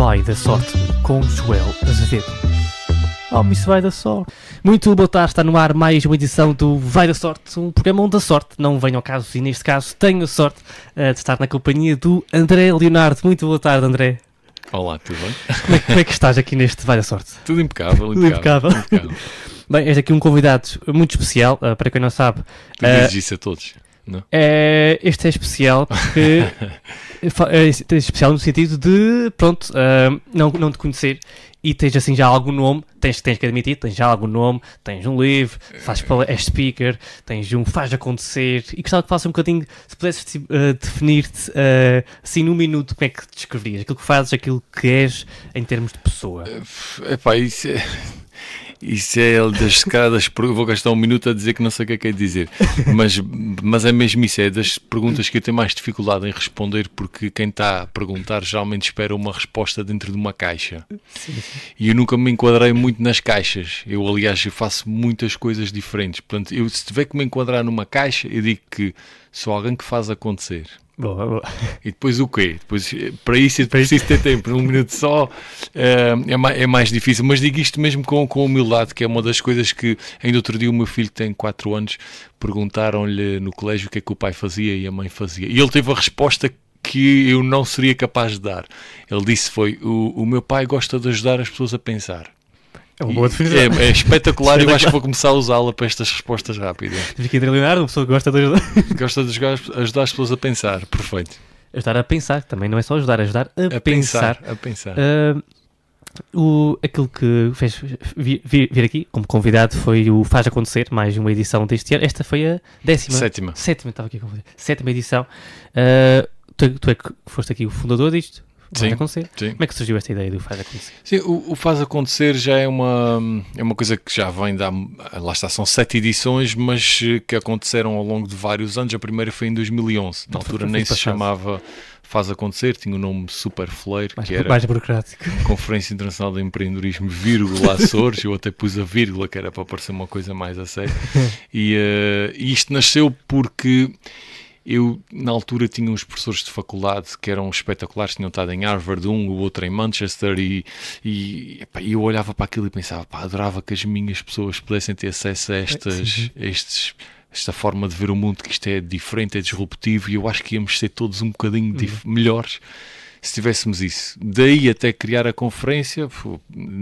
Vai da Sorte, com Joel Azevedo. Oh, Miss Vai da Sorte. Muito boa tarde, está no ar mais uma edição do Vai da Sorte, um programa onde a sorte não vem ao caso, e neste caso tenho a sorte de estar na companhia do André Leonardo. Muito boa tarde, André. Olá, tudo bem? Como é que estás aqui neste Vai da Sorte? Tudo impecável. Bem, és aqui um convidado muito especial, para quem não sabe. Tu dizes isso a todos, não? Este é especial porque... é especial no sentido de, pronto, não te conhecer e tens assim já algum nome, tens que admitir, tens já algum nome, tens um livro, és speaker, tens faz acontecer, e gostava que falasse um bocadinho, se pudesses definir-te assim num minuto, como é que te descreverias? Aquilo que fazes, aquilo que és em termos de pessoa. Epá, isso é das escadas, vou gastar um minuto a dizer que não sei o que é de dizer, mas é mesmo isso, é das perguntas que eu tenho mais dificuldade em responder, porque quem está a perguntar geralmente espera uma resposta dentro de uma caixa. Sim. E eu nunca me enquadrei muito nas caixas. Aliás, eu faço muitas coisas diferentes. Portanto, se tiver que me enquadrar numa caixa, eu digo que sou alguém que faz acontecer. Boa. E depois o quê? Depois, para isso é preciso ter tempo. Num minuto só é mais difícil. Mas digo isto mesmo com humildade, que é uma das coisas que ainda outro dia o meu filho, que tem 4 anos, perguntaram-lhe no colégio o que é que o pai fazia e a mãe fazia. E ele teve a resposta que eu não seria capaz de dar. Ele disse o meu pai gosta de ajudar as pessoas a pensar. É uma boa definição. É espetacular e eu acho que vou começar a usá-la para estas respostas rápidas. Fica André Leonardo, uma pessoa que gosta de ajudar. Gosta de ajudar as pessoas a pensar. Perfeito. Ajudar a pensar, também não é só ajudar a pensar. A pensar. Aquilo que fez vir aqui como convidado foi o Faz Acontecer, mais uma edição deste ano. Esta foi a 10ª. Sétima, estava aqui a confundir. 7ª edição. Tu é que foste aqui o fundador disto? Sim, acontecer. Sim. Como é que surgiu esta ideia do Faz Acontecer? Sim, o Faz Acontecer já é uma coisa que já vem lá está, são 7 edições, mas que aconteceram ao longo de vários anos. A primeira foi em 2011, na altura nem se chamava Faz Acontecer, tinha o nome Super Fleiro, que era mais burocrático. Conferência Internacional de Empreendedorismo, vírgula, Açores. Eu até pus a vírgula, que era para parecer uma coisa mais a sério. E isto nasceu porque eu, na altura, tinha uns professores de faculdade que eram espetaculares, tinham estado em Harvard, o outro em Manchester, e eu olhava para aquilo e pensava, adorava que as minhas pessoas pudessem ter acesso a esta forma de ver o mundo, que isto é diferente, é disruptivo, e eu acho que íamos ser todos um bocadinho melhores se tivéssemos isso. Daí até criar a conferência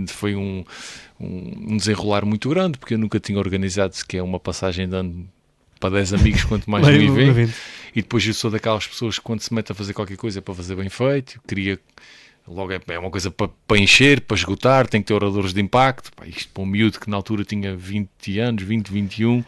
foi um desenrolar muito grande, porque eu nunca tinha organizado sequer uma passagem de ano para 10 amigos, quanto mais um evento. E depois eu sou daquelas pessoas que quando se mete a fazer qualquer coisa é para fazer bem feito. Eu queria, logo é uma coisa para encher, para esgotar, tem que ter oradores de impacto. Isto para um miúdo que na altura tinha 20 anos, 21.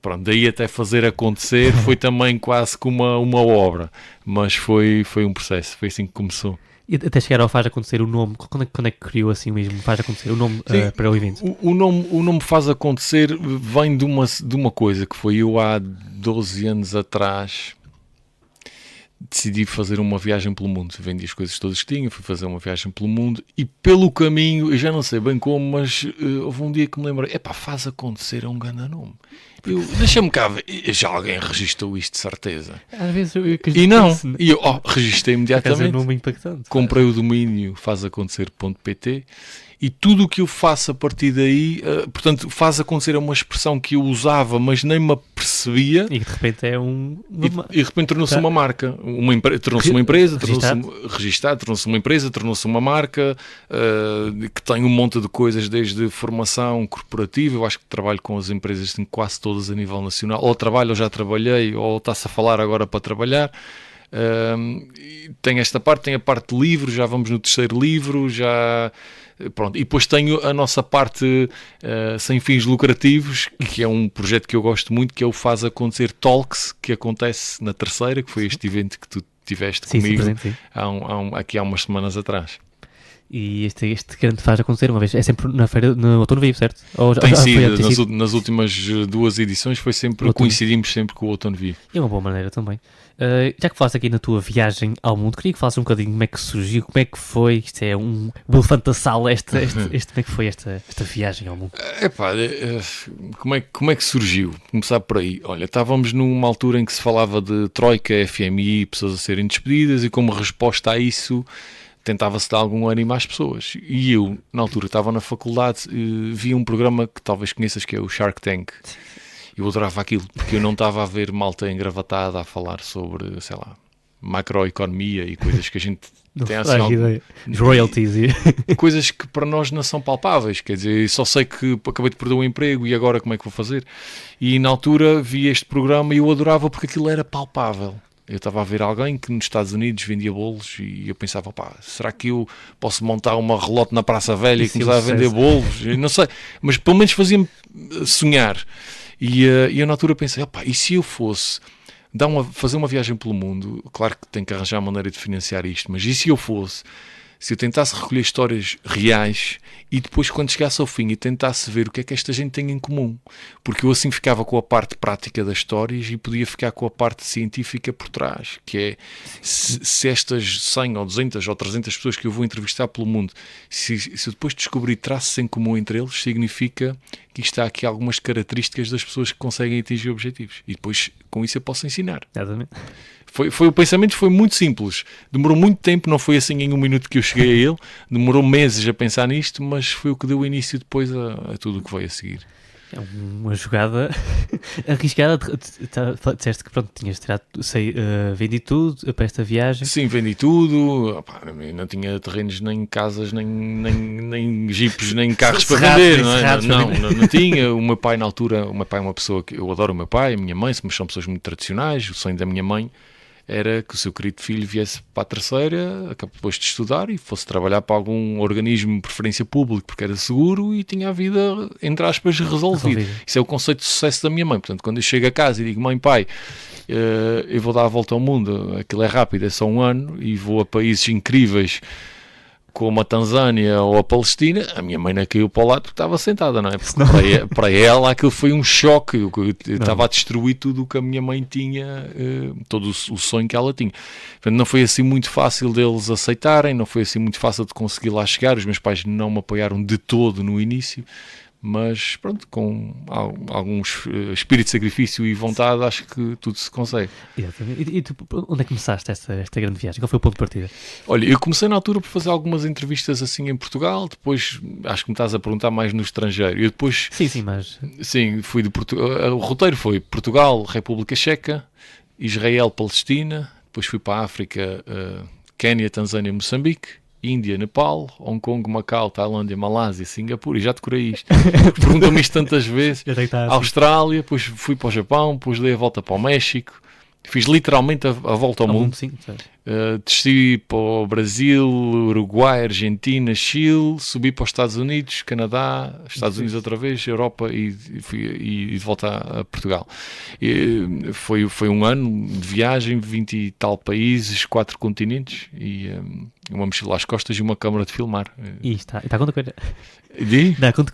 Pronto, daí até fazer acontecer foi também quase como uma obra. Mas foi um processo, foi assim que começou. E até chegar ao Faz Acontecer o nome, quando é que criou assim mesmo Faz Acontecer o nome para o evento? O nome Faz Acontecer vem de uma coisa que foi eu há 12 anos atrás decidi fazer uma viagem pelo mundo. Vendi as coisas todas que tinha, fui fazer uma viagem pelo mundo e pelo caminho, eu já não sei bem como, mas houve um dia que me lembrei, Faz Acontecer é um grande nome. Deixa-me cá ver, já alguém registou isto de certeza. Às vezes eu registrei imediatamente, é um nome impactante. Comprei o domínio fazacontecer.pt e tudo o que eu faço a partir daí, portanto, Faz Acontecer é uma expressão que eu usava, mas nem me apercebia. E de repente é E de repente tornou-se uma marca. Tornou-se uma empresa, tornou-se uma empresa, tornou-se uma marca que tem um monte de coisas, desde formação corporativa. Eu acho que trabalho com as empresas quase todas a nível nacional. Ou trabalho, ou já trabalhei, ou está-se a falar agora para trabalhar. Tem esta parte, tem a parte de livro, já vamos no 3º livro, pronto. E depois tenho a nossa parte sem fins lucrativos, que é um projeto que eu gosto muito, que é o Faz Acontecer Talks, que acontece na 3ª, que foi este evento que tu tiveste comigo aqui há umas semanas atrás. E este grande Faz Acontecer uma vez, é sempre na feira, no Outono Vivo, certo? Tem sido, nas últimas 2 edições foi sempre, coincidimos sempre com o Outono Vivo. É uma boa maneira também. Já que falaste aqui na tua viagem ao mundo, queria que falasses um bocadinho como é que surgiu, como é que foi, isto é um elefante da sala, como é que foi esta viagem ao mundo? Como é que surgiu? Começar por aí. Olha, estávamos numa altura em que se falava de Troika, FMI, pessoas a serem despedidas, e como resposta a isso tentava-se dar algum ânimo às pessoas. E eu, na altura, estava na faculdade, via um programa que talvez conheças, que é o Shark Tank. Eu adorava aquilo, porque eu não estava a ver malta engravatada a falar sobre, sei lá, macroeconomia e coisas que a gente tem assim... Os royalties. Coisas que para nós não são palpáveis, quer dizer, só sei que acabei de perder o emprego e agora como é que vou fazer? E na altura vi este programa e eu adorava porque aquilo era palpável. Eu estava a ver alguém que nos Estados Unidos vendia bolos e eu pensava, pá, será que eu posso montar uma relote na Praça Velha que lá a vender bolos? Eu não sei, mas pelo menos fazia-me sonhar. E eu na altura pensei, opá, e se eu fosse fazer uma viagem pelo mundo? Claro que tenho que arranjar a maneira de financiar isto, mas e se eu tentasse recolher histórias reais e depois quando chegasse ao fim e tentasse ver o que é que esta gente tem em comum, porque eu assim ficava com a parte prática das histórias e podia ficar com a parte científica por trás, que é se estas 100 ou 200 ou 300 pessoas que eu vou entrevistar pelo mundo, se eu depois descobrir traços em comum entre eles, significa que está aqui algumas características das pessoas que conseguem atingir objetivos e depois com isso eu posso ensinar. Exatamente. O pensamento foi muito simples, demorou muito tempo, não foi assim em um minuto que eu cheguei a ele, demorou meses a pensar nisto, mas foi o que deu início depois a tudo o que veio a seguir. É uma jogada arriscada. Disseste que pronto, tinhas vendido tudo para esta viagem. Sim, vendi tudo. Opa, não tinha terrenos, nem casas, nem jipes, nem carros para vender. Não tinha. O meu pai na altura, o meu pai é uma pessoa que eu adoro, o meu pai, a minha mãe, mas são pessoas muito tradicionais. O sonho da minha mãe era que o seu querido filho viesse para a terceira, depois de estudar, e fosse trabalhar para algum organismo de preferência público, porque era seguro e tinha a vida, entre aspas, resolvida. Isso é o conceito de sucesso da minha mãe. Portanto, quando eu chego a casa e digo, mãe, pai, eu vou dar a volta ao mundo, aquilo é rápido, é só um ano, e vou a países incríveis, como a Tanzânia ou a Palestina, a minha mãe não caiu para o lado porque estava sentada, não é? Porque para ela aquilo foi um choque, eu estava a destruir tudo o que a minha mãe tinha, todo o sonho que ela tinha. Portanto, não foi assim muito fácil deles aceitarem, não foi assim muito fácil de conseguir lá chegar, os meus pais não me apoiaram de todo no início, mas pronto, com algum espírito de sacrifício e vontade, acho que tudo se consegue. E tu, onde é que começaste esta grande viagem? Qual foi o ponto de partida? Olha, eu comecei na altura por fazer algumas entrevistas assim em Portugal, depois acho que me estás a perguntar mais no estrangeiro. Eu depois... Sim, fui de Portugal. O roteiro foi Portugal, República Checa, Israel, Palestina, depois fui para a África, Quénia, Tanzânia, Moçambique, Índia, Nepal, Hong Kong, Macau, Tailândia, Malásia, Singapura, e já decorei isto. Perguntam-me isto tantas vezes. Austrália, depois fui para o Japão, depois dei a volta para o México, fiz literalmente a volta ao mundo. Sim, desci para o Brasil, Uruguai, Argentina, Chile, subi para os Estados Unidos, Canadá, Estados Unidos outra vez, Europa e de volta a Portugal. Foi um ano de viagem, 20 e tal países, 4 continentes e uma mochila às costas e uma câmara de filmar. E está quanto coisa? Dá quanto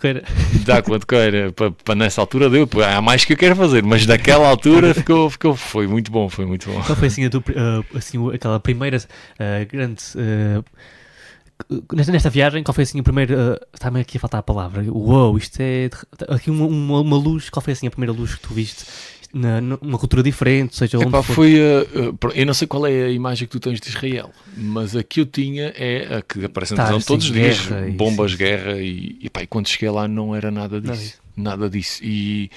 queira. Para nessa altura deu. Há mais que eu quero fazer, mas naquela altura foi muito bom. Qual foi assim, aquela primeira grande... nesta viagem, qual foi assim a primeira... Está-me aqui a faltar a palavra. Uou, isto é... Aqui uma luz. Qual foi assim a primeira luz que tu viste? Numa cultura diferente, seja onde for. Eu não sei qual é a imagem que tu tens de Israel, mas a que eu tinha é a que aparece na televisão todos os dias, bombas, guerra, e quando cheguei lá não era nada disso. E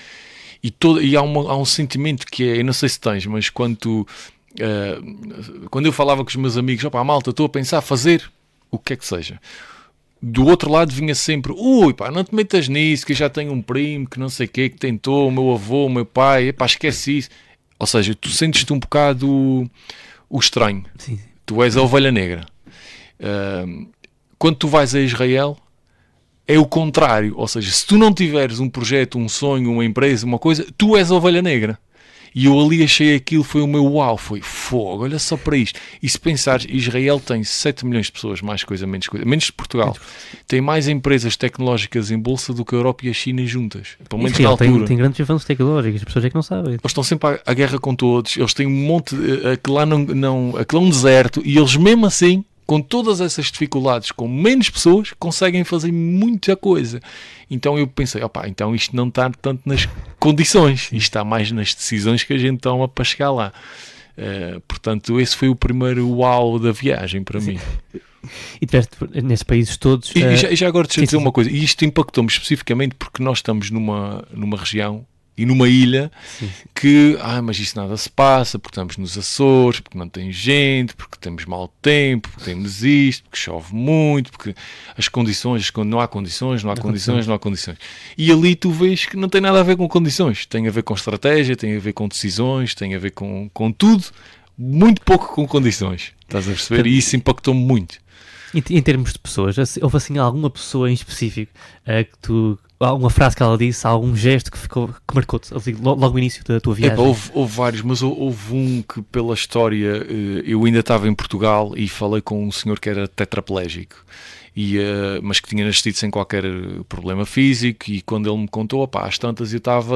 há um sentimento que é, eu não sei se tens, mas quando eu falava com os meus amigos, malta, estou a pensar fazer o que é que seja, do outro lado vinha sempre, não te metas nisso, que eu já tenho um primo que não sei o que tentou, o meu avô, o meu pai, esquece isso. Ou seja, tu sentes-te um bocado o estranho. Sim. Tu és a ovelha negra. Quando tu vais a Israel, é o contrário. Ou seja, se tu não tiveres um projeto, um sonho, uma empresa, uma coisa, tu és a ovelha negra. E eu ali achei aquilo, foi o meu uau, foi fogo, olha só para isto. E se pensares, Israel tem 7 milhões de pessoas, mais coisa, menos de Portugal. Tem mais empresas tecnológicas em bolsa do que a Europa e a China juntas. Pelo menos na altura. Tem grandes avanços tecnológicos, as pessoas é que não sabem. Eles estão sempre à guerra com todos, eles têm um monte, aquilo lá aquilo é um deserto, e eles mesmo assim, com todas essas dificuldades, com menos pessoas, conseguem fazer muita coisa. Então eu pensei, então isto não está tanto nas condições, isto está mais nas decisões que a gente toma para chegar lá. Portanto, esse foi o primeiro uau da viagem para mim. E tiveste nesses países todos... E já agora deixa eu dizer sim. uma coisa, e isto impactou-me especificamente porque nós estamos numa região e numa ilha que, mas isso nada se passa, porque estamos nos Açores, porque não tem gente, porque temos mau tempo, porque temos isto, porque chove muito, porque as condições, quando não há condições. E ali tu vês que não tem nada a ver com condições, tem a ver com estratégia, tem a ver com decisões, tem a ver com tudo, muito pouco com condições, estás a perceber? E isso impactou-me muito. Em termos de pessoas, houve assim alguma pessoa em específico que alguma frase que ela disse, algum gesto que marcou-te assim, logo no início da tua viagem? Houve vários, mas houve um que pela história, eu ainda estava em Portugal e falei com um senhor que era tetraplégico, mas que tinha nascido sem qualquer problema físico, e quando ele me contou, às tantas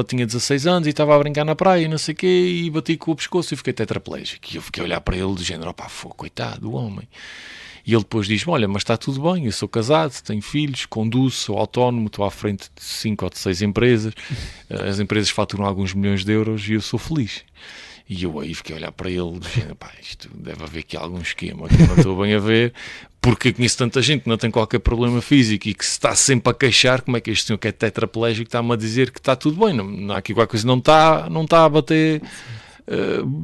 tinha 16 anos e estava a brincar na praia, não sei o quê, e bati com o pescoço e fiquei tetraplégico. E eu fiquei a olhar para ele do género, coitado do homem. E ele depois diz-me, olha, mas está tudo bem, eu sou casado, tenho filhos, conduzo, sou autónomo, estou à frente de 5 ou de 6 empresas, as empresas faturam alguns milhões de euros e eu sou feliz. E eu aí fiquei a olhar para ele, dizendo, isto deve haver aqui algum esquema que eu não estou bem a ver, porque eu conheço tanta gente que não tem qualquer problema físico e que se está sempre a queixar, como é que este senhor que é tetraplégico está-me a dizer que está tudo bem, não há aqui qualquer coisa, não está a bater...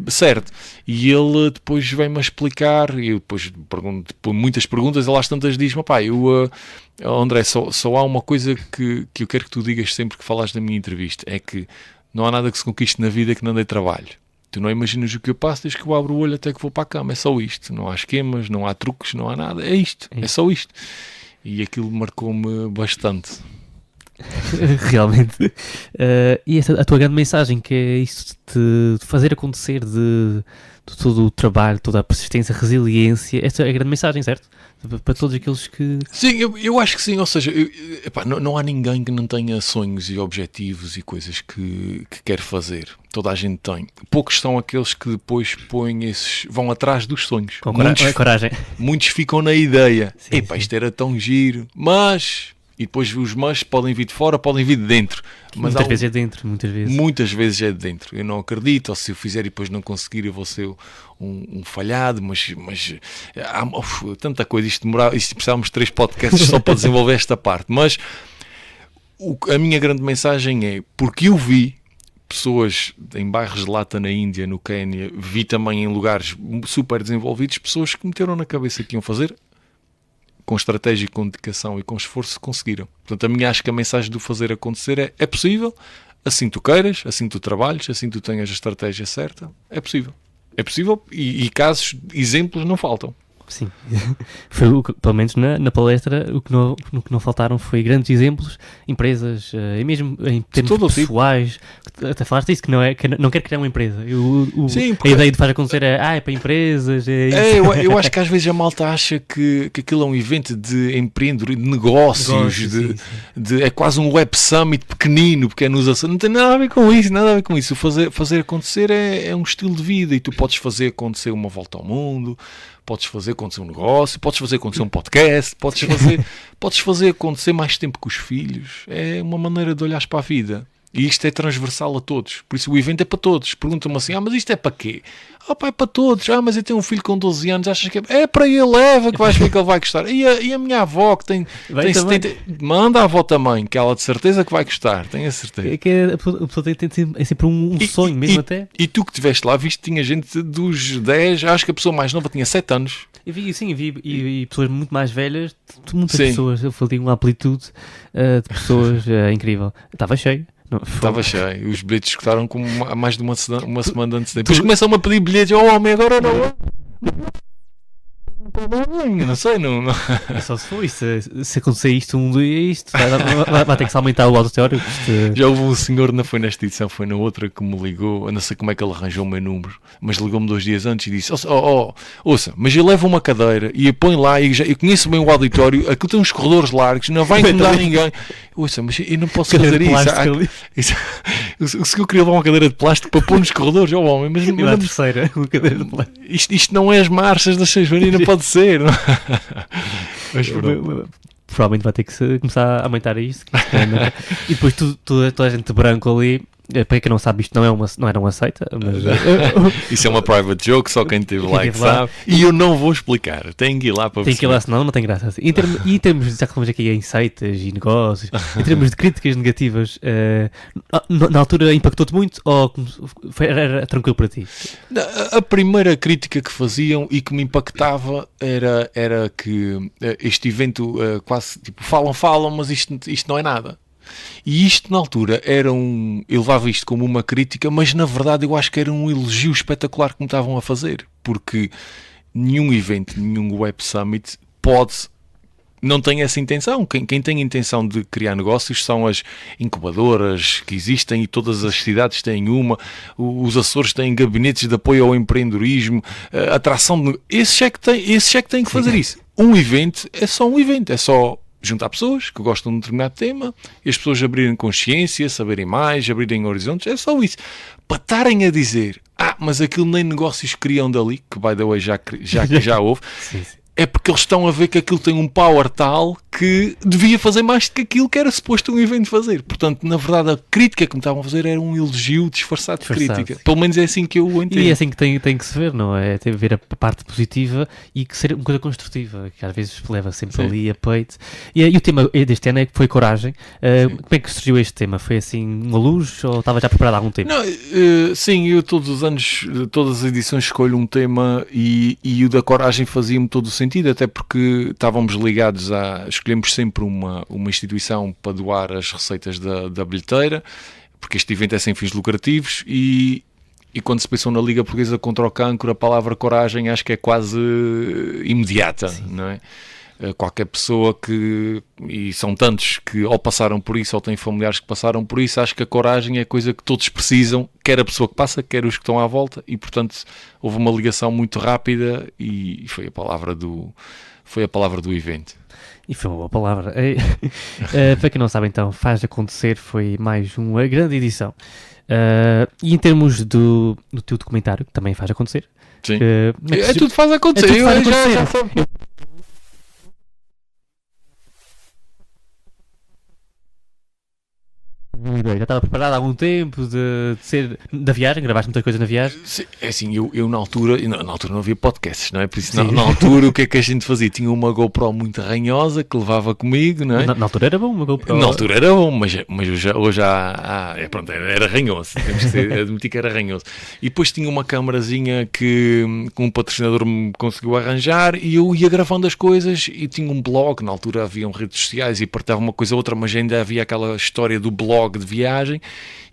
certo, e ele depois vem-me a explicar, e eu depois pergunto por muitas perguntas, ele às tantas diz-me, André, só há uma coisa que eu quero que tu digas sempre que falas na minha entrevista, é que não há nada que se conquiste na vida que não dê trabalho. Tu não imaginas o que eu passo desde que eu abro o olho até que vou para a cama, é só isto, não há esquemas, não há truques, não há nada, é isto, é só isto. E aquilo marcou-me bastante. Realmente. E a tua grande mensagem, que é isto de fazer acontecer, de todo o trabalho, toda a persistência, a resiliência, esta é a grande mensagem, certo? Para todos aqueles que... Sim, eu acho que sim, ou seja, não há ninguém que não tenha sonhos e objetivos e coisas que quer fazer. Toda a gente tem. Poucos são aqueles que depois vão atrás dos sonhos. Com coragem. Muitos ficam na ideia. Sim. Isto era tão giro, mas... E depois os mas podem vir de fora, podem vir de dentro. Mas muitas vezes é dentro, muitas vezes. Muitas vezes é de dentro. Eu não acredito, ou se eu fizer e depois não conseguir, eu vou ser um falhado, mas há tanta coisa. Isto precisávamos de 3 podcasts só para desenvolver esta parte. Mas a minha grande mensagem é, porque eu vi pessoas em bairros de lata na Índia, no Quénia, vi também em lugares super desenvolvidos, pessoas que meteram na cabeça que iam fazer, com estratégia, com dedicação e com esforço, conseguiram. Portanto, acho que a mensagem do fazer acontecer é possível, assim tu queiras, assim tu trabalhes, assim tu tenhas a estratégia certa, é possível. É possível e casos, exemplos não faltam. Sim, foi pelo menos na palestra o que não faltaram foi grandes exemplos, empresas, e mesmo em termos pessoais, até falaste disso, que não quer criar uma empresa. Sim, a ideia de fazer acontecer é para empresas. Eu acho que às vezes a malta acha que aquilo é um evento de empreendedorismo, de negócios, é quase um web summit pequenino, porque é nos Açores. Não tem nada a ver com isso, O fazer acontecer é um estilo de vida, e tu podes fazer acontecer uma volta ao mundo, podes fazer acontecer um negócio, podes fazer acontecer um podcast, podes fazer acontecer mais tempo com os filhos. É uma maneira de olhares para a vida. E isto é transversal a todos. Por isso o evento é para todos. Perguntam-me assim, mas isto é para quê? É para todos. Mas eu tenho um filho com 12 anos, achas que é para ele, leva, que vais ver que ele vai gostar. E a minha avó, que tem 70... Manda a avó também, que ela de certeza que vai gostar, tenho a certeza. É que a pessoa tem sempre um sonho, mesmo até. E tu que estiveste lá, viste que tinha gente dos 10, acho que a pessoa mais nova tinha 7 anos. Eu vi pessoas muito mais velhas, muitas pessoas, eu falei uma amplitude de pessoas incrível. Estava cheio. Estava cheio. Os bilhetes escutaram com mais de uma semana antes. Depois começam-me a pedir bilhetes. Homem, agora não. Não sei, não. Só se for se acontecer isto, um dia isto, vai ter que se aumentar o auto teórico. Já houve um senhor, não foi nesta edição, foi na outra, que me ligou. Eu não sei como é que ele arranjou o meu número, mas ligou-me 2 dias antes e disse: ouça, mas eu levo uma cadeira e eu ponho lá, e eu conheço bem o auditório, aquilo tem uns corredores largos, não vai incomodar ninguém. Ouça, mas eu não posso fazer isso. O senhor queria levar uma cadeira de plástico para pôr nos corredores, homem, mas não é a terceira, uma cadeira de plástico. Isto não é as marchas das 6 horas, não pode ser. Não? Mas provavelmente vai ter que começar a aumentar isto. E depois toda a gente branco ali, Para quem não sabe, isto não era uma seita, mas... Isso é uma private joke, só quem teve lá que sabe. E eu não vou explicar, tenho que ir lá para Tem que ir lá, senão não tem graça. E em termos, já que estamos aqui em seitas e negócios, em termos de críticas negativas, na altura impactou-te muito ou era tranquilo para ti? A primeira crítica que faziam e que me impactava era que este evento quase, tipo, falam, mas isto não é nada. E isto na altura eu levava isto como uma crítica, mas na verdade eu acho que era um elogio espetacular que me estavam a fazer, porque nenhum evento, nenhum Web Summit não tem essa intenção. Quem tem a intenção de criar negócios são as incubadoras que existem, e todas as cidades têm uma, os Açores têm gabinetes de apoio ao empreendedorismo, atração de... Esses é que têm que fazer isso. Um evento é só um evento, é só juntar pessoas que gostam de um determinado tema e as pessoas abrirem consciência, saberem mais, abrirem horizontes, é só isso. Para estarem a dizer, mas aquilo nem negócios criam dali, que by the way já houve, Sim. é porque eles estão a ver que aquilo tem um power tal que devia fazer mais do que aquilo que era suposto um evento fazer. Portanto, na verdade, a crítica que me estavam a fazer era um elogio disfarçado de crítica. Pelo menos é assim que eu o entendo. E é assim que tem que se ver, não é? Tem que ver a parte positiva e que ser uma coisa construtiva, que às vezes leva sempre ali a peito. E o tema deste ano foi coragem. Como é que surgiu este tema? Foi assim uma luz ou estava já preparado há algum tempo? Não, sim, eu todos os anos, todas as edições escolho um tema e o da coragem fazia-me todo o sentido, até porque estávamos ligados escolhemos sempre uma instituição para doar as receitas da bilheteira, porque este evento é sem fins lucrativos e quando se pensou na Liga Portuguesa contra o Cancro, a palavra coragem acho que é quase imediata, sim. Não é? Qualquer pessoa e são tantos que ou passaram por isso ou têm familiares que passaram por isso, acho que a coragem é a coisa que todos precisam, quer a pessoa que passa, quer os que estão à volta, e portanto houve uma ligação muito rápida e foi a palavra do evento. E foi uma boa palavra. Para quem não sabe, então, Faz Acontecer foi mais uma grande edição. E em termos do teu documentário, que também faz acontecer. Sim. Tudo faz acontecer. Já sabe. Já estava preparado há algum tempo da viagem, gravaste muitas coisas na viagem? Sim, é assim, eu na altura não havia podcasts, não é? Por isso na altura o que é que a gente fazia? Tinha uma GoPro muito ranhosa que levava comigo, não é? Na altura era bom uma GoPro. Na altura era bom, mas hoje pronto, era ranhoso, temos que admitir que era ranhoso. E depois tinha uma câmarazinha que um patrocinador me conseguiu arranjar e eu ia gravando as coisas e tinha um blog, na altura haviam redes sociais e partilhava uma coisa ou outra, mas ainda havia aquela história do blog de viagem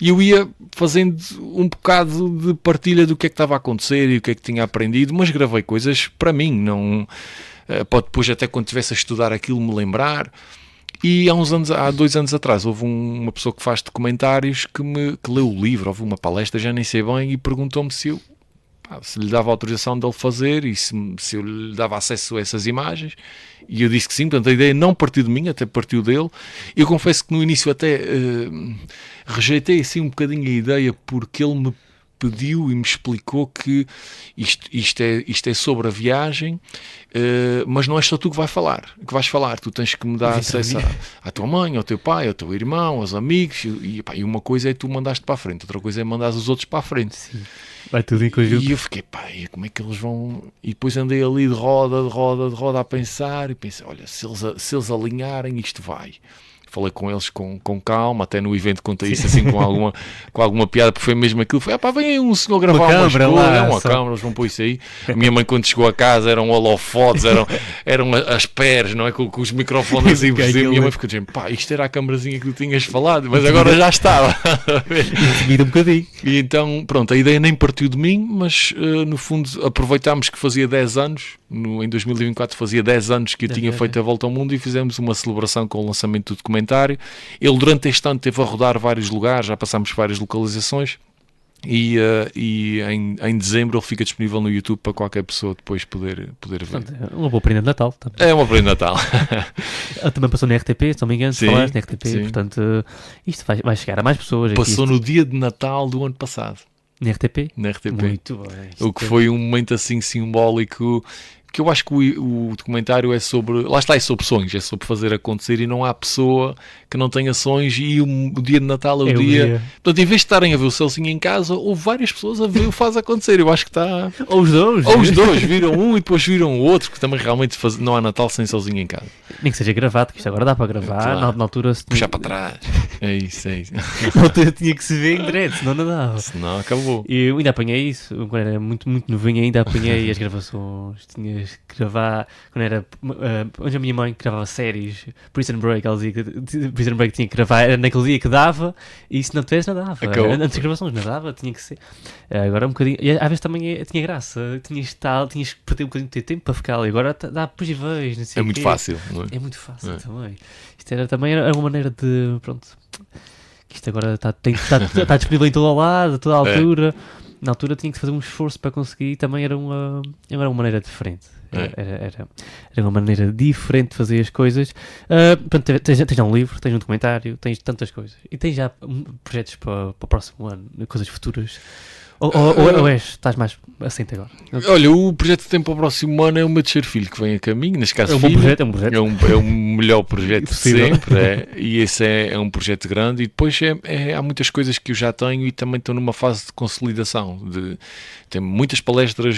e eu ia fazendo um bocado de partilha do que é que estava a acontecer e o que é que tinha aprendido, mas gravei coisas para mim, não pode depois até quando estivesse a estudar aquilo me lembrar. E há 2 anos atrás houve uma pessoa que faz documentários que leu o livro, houve uma palestra, já nem sei bem, e perguntou-me se lhe dava autorização dele fazer e se eu lhe dava acesso a essas imagens, e eu disse que sim. Portanto a ideia não partiu de mim, até partiu dele. Eu confesso que no início até rejeitei assim um bocadinho a ideia, porque ele me pediu e me explicou que isto é sobre a viagem, mas não és só tu que vais falar, tu tens que me dar acesso à tua mãe, ao teu pai, ao teu irmão, aos amigos, e uma coisa é tu mandaste para a frente, outra coisa é mandares os outros para a frente. Sim. Vai tudo em conjunto. E eu fiquei, como é que eles vão... E depois andei ali de roda a pensar, e pensei, olha, se eles alinharem, isto vai. Falei com eles com calma, até no evento contei isso assim com alguma piada, porque foi mesmo aquilo, foi, vem aí um senhor gravar uma câmera, eles vão pôr isso aí. A minha mãe quando chegou a casa eram holofotes, eram as pés, não é, com os microfones assim por cima, e a minha mãe ficou dizendo, isto era a câmerazinha que tu tinhas falado, mas agora já estava. Um bocadinho. E então, pronto, a ideia nem partiu de mim, mas no fundo aproveitámos que fazia 10 anos, em 2024 fazia 10 anos que eu tinha feito a volta ao mundo, e fizemos uma celebração com o lançamento do documentário. Ele durante este ano esteve a rodar vários lugares, já passámos várias localizações, e em dezembro ele fica disponível no YouTube para qualquer pessoa depois poder ver. Portanto, é uma boa prenda de Natal também. É uma prenda de Natal. Também passou na RTP, se não me engano, falaste na RTP, sim. Portanto isto vai chegar a mais pessoas. Passou no dia de Natal do ano passado. Na RTP? Na RTP. Muito bem. O que foi um momento assim simbólico, porque eu acho que o documentário é sobre, lá está, é sobre sonhos, é sobre fazer acontecer, e não há pessoa que não tenha sonhos, e o dia de Natal é o dia. Portanto, em vez de estarem a ver o Celcinho em casa, houve várias pessoas a ver o Faz Acontecer. Eu acho que está... Ou os dois viram um e depois viram o outro, que também realmente não há Natal sem Celcinho em casa. Nem que seja gravado, que isto agora dá para gravar, Claro. na altura... Puxar para trás. É isso. Na altura tinha que se ver em direto, senão não dava. Senão acabou. E eu ainda apanhei isso, quando era muito, muito novinho, ainda apanhei as gravações, tinhas que gravar, quando era, onde a minha mãe gravava séries, Prison Break, ela dizia que Prison Break tinha que gravar, era naquele dia que dava, e se não tivesse, não dava. Antes das gravações não dava, tinha que ser. Agora um bocadinho, e às vezes também tinha graça, tinhas que perder um bocadinho de tempo para ficar ali, agora dá depois e vejo, não sei É muito fácil, não é? É muito fácil também. Isto também era uma maneira de, pronto, que isto agora está disponível em todo o lado, a toda a altura. Na altura tinha que fazer um esforço para conseguir, e também era uma maneira diferente. Era uma maneira diferente de fazer as coisas. Portanto, tens já um livro, tens um documentário, tens tantas coisas. E tens já projetos para o próximo ano, coisas futuras. Ou estás mais assente agora? Olha, o projeto que tem para o próximo ano é o meu terceiro filho que vem a caminho, neste caso é um projeto. É o melhor projeto de sempre, e esse é um projeto grande, e depois há muitas coisas que eu já tenho e também estou numa fase de consolidação, tenho muitas palestras,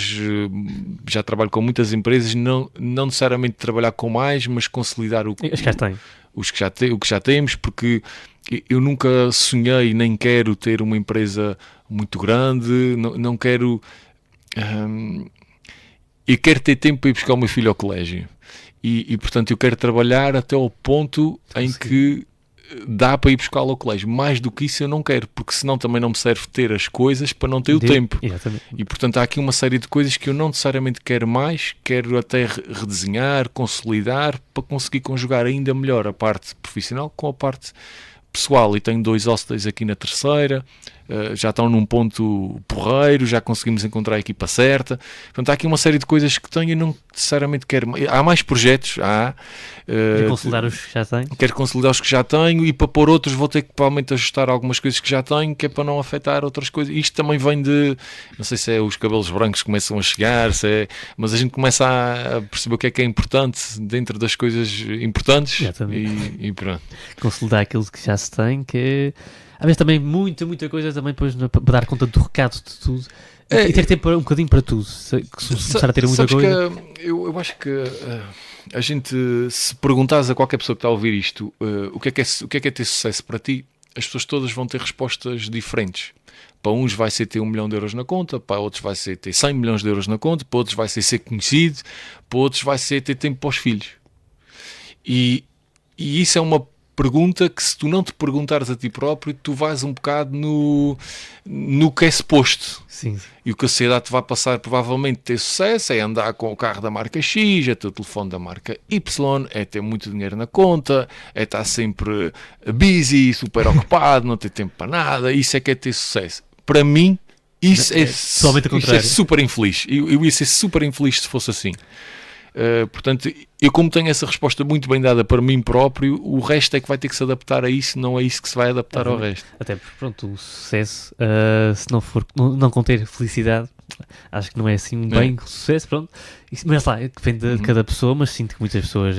já trabalho com muitas empresas, não necessariamente trabalhar com mais, mas consolidar o que já temos, porque eu nunca sonhei, nem quero ter uma empresa muito grande, não quero... eu quero ter tempo para ir buscar o meu filho ao colégio. E portanto, eu quero trabalhar até ao ponto em que dá para ir buscá-lo ao colégio. Mais do que isso eu não quero, porque senão também não me serve ter as coisas para não ter o tempo. Exatamente. E portanto há aqui uma série de coisas que eu não necessariamente quero mais, quero até redesenhar, consolidar, para conseguir conjugar ainda melhor a parte profissional com a parte pessoal. E tenho 2 hostels aqui na terceira, já estão num ponto porreiro, já conseguimos encontrar a equipa certa. Portanto, há aqui uma série de coisas que tenho e não necessariamente quero. Há mais projetos, Quero consolidar os que já tenho. Quero consolidar os que já tenho, e para pôr outros vou ter que provavelmente ajustar algumas coisas que já tenho, que é para não afetar outras coisas. Isto também vem de, não sei se é os cabelos brancos que começam a chegar, mas a gente começa a perceber o que é importante dentro das coisas importantes. E pronto. Consolidar aquilo que já se tem, que às vezes também muita coisa também depois para dar conta do recado de tudo. E ter tempo um bocadinho para tudo. Se começar a ter muita coisa. Eu acho que a gente, se perguntares a qualquer pessoa que está a ouvir isto, o que é ter sucesso para ti, as pessoas todas vão ter respostas diferentes. Para uns vai ser ter 1 milhão de euros na conta, para outros vai ser ter 100 milhões de euros na conta, para outros vai ser conhecido, para outros vai ser ter tempo para os filhos. E isso é uma pergunta que, se tu não te perguntares a ti próprio, tu vais um bocado no que é suposto. Sim. E o que a sociedade te vai passar, provavelmente, ter sucesso é andar com o carro da marca X, é ter o telefone da marca Y, é ter muito dinheiro na conta, é estar sempre busy, super ocupado, não ter tempo para nada. Isso é que é ter sucesso. Para mim, isso é super infeliz. Eu ia ser super infeliz se fosse assim. Portanto, eu, como tenho essa resposta muito bem dada para mim próprio, o resto é que vai ter que se adaptar a isso, não é isso que se vai adaptar ao resto. Até porque, pronto, o sucesso, se não for, não conter felicidade, acho que não é assim bem sucesso, pronto. Mas lá, depende de cada pessoa, mas sinto que muitas pessoas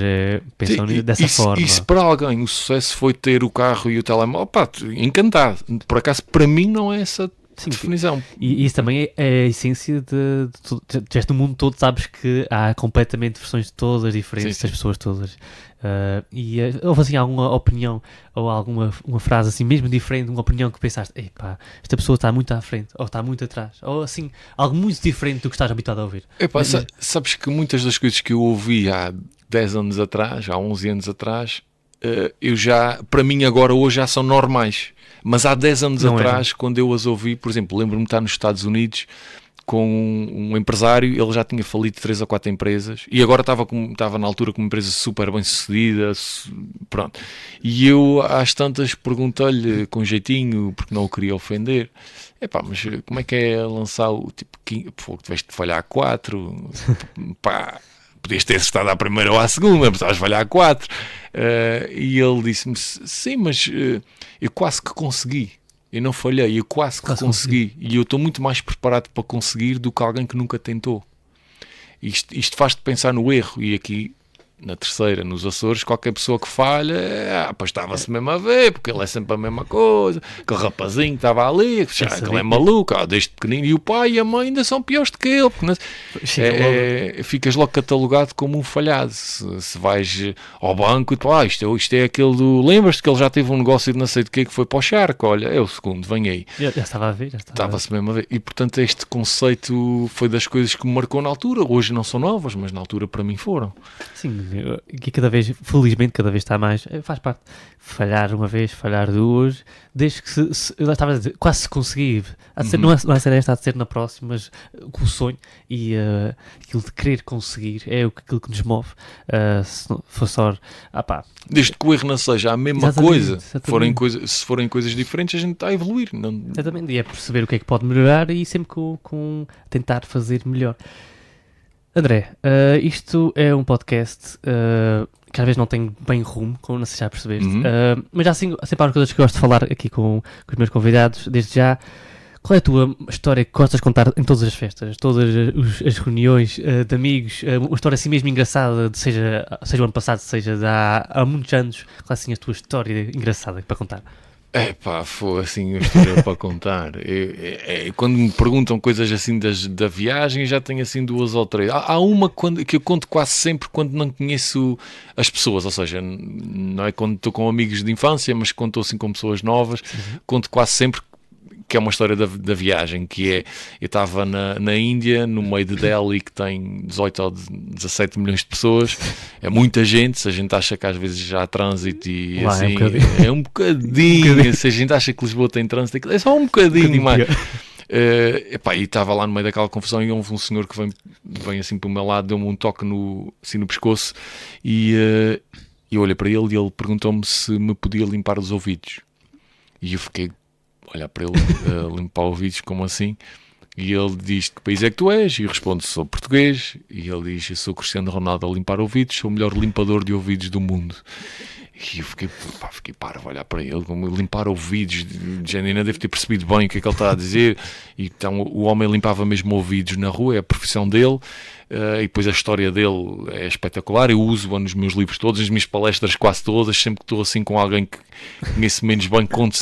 pensam dessa forma. E se para alguém o sucesso foi ter o carro e o telemóvel, encantado. Por acaso, para mim não é essa definição. E isso também é a essência de no mundo todo, sabes que há completamente versões todas diferentes das pessoas todas. E houve assim alguma opinião ou alguma uma frase assim mesmo diferente, uma opinião que pensaste, epá, esta pessoa está muito à frente ou está muito atrás, ou assim, algo muito diferente do que estás habituado a ouvir. Sabes que muitas das coisas que eu ouvi há 10 anos atrás, há 11 anos atrás, para mim agora hoje já são normais. Mas há 10 anos atrás, quando eu as ouvi, por exemplo, lembro-me de estar nos Estados Unidos com um empresário, ele já tinha falido 3 ou 4 empresas, e agora estava na altura com uma empresa super bem sucedida, pronto. E eu, às tantas, perguntei-lhe com jeitinho, porque não o queria ofender, mas como é que é lançar o tipo, tiveste de falhar 4, podias ter estado à primeira ou à segunda, mas estavas a falhar 4. E ele disse-me, sim, mas eu quase que consegui. Eu não falhei, eu quase que consegui. E eu estou muito mais preparado para conseguir do que alguém que nunca tentou. Isto faz-te pensar no erro, e aqui na terceira, nos Açores, qualquer pessoa que falha, pois estava-se mesmo a ver, porque ele é sempre a mesma coisa, aquele rapazinho que estava ali, aquele é maluco, desde pequenino, e o pai e a mãe ainda são piores do que ele, porque ficas logo catalogado como um falhado. Se vais ao banco e isto é aquele lembras-te que ele já teve um negócio de não sei de que foi para o charco, olha, é o segundo, vem aí. Já estava a ver, Estava-se mesmo a ver. E portanto este conceito foi das coisas que me marcou na altura. Hoje não são novas, mas na altura para mim foram. Sim, que cada vez, felizmente, cada vez está mais, faz parte. Falhar uma vez, falhar duas, desde que eu estava a dizer, quase se conseguir. Não é ser esta, há de ser na próxima, mas com o sonho e aquilo de querer conseguir é aquilo que nos move. Se não for só, desde que o erro não seja a mesma coisa, se forem coisas diferentes, a gente está a evoluir. Não... Exatamente, e é perceber o que é que pode melhorar e sempre com tentar fazer melhor. André, isto é um podcast que às vezes não tem bem rumo, como não sei se já percebeste, mas já sempre há coisas que gosto de falar aqui com os meus convidados, desde já. Qual é a tua história que gostas de contar em todas as festas, todas as reuniões de amigos, uma história assim mesmo engraçada, seja o ano passado, seja de há muitos anos, qual é assim a tua história engraçada para contar? Foi assim uma história para contar. Quando me perguntam coisas assim da viagem, já tenho assim duas ou três. Há uma que eu conto quase sempre quando não conheço as pessoas, ou seja, não é quando estou com amigos de infância, mas quando estou assim com pessoas novas, conto quase sempre, que é uma história da viagem, que é, eu estava na Índia, no meio de Delhi, que tem 18 ou 17 milhões de pessoas, é muita gente, se a gente acha que às vezes já há trânsito e lá, assim, é um bocadinho, se a gente acha que Lisboa tem trânsito, é só um bocadinho mais. E estava lá no meio daquela confusão e houve um senhor que vem assim para o meu lado, deu-me um toque assim no pescoço e eu olhei para ele e ele perguntou-me se me podia limpar os ouvidos. E eu fiquei olhar para ele, limpar ouvidos, como assim? E ele diz: que país é que tu és? E eu respondo: sou português. E ele diz: eu sou Cristiano Ronaldo a limpar ouvidos, sou o melhor limpador de ouvidos do mundo. E eu fiquei parvo a olhar para ele, como limpar ouvidos, de ainda deve ter percebido bem o que é que ele está a dizer. E então o homem limpava mesmo ouvidos na rua, é a profissão dele. E depois a história dele é espetacular. Eu uso-a nos meus livros todos, nas minhas palestras quase todas, sempre que estou assim com alguém que conheço menos bem, conto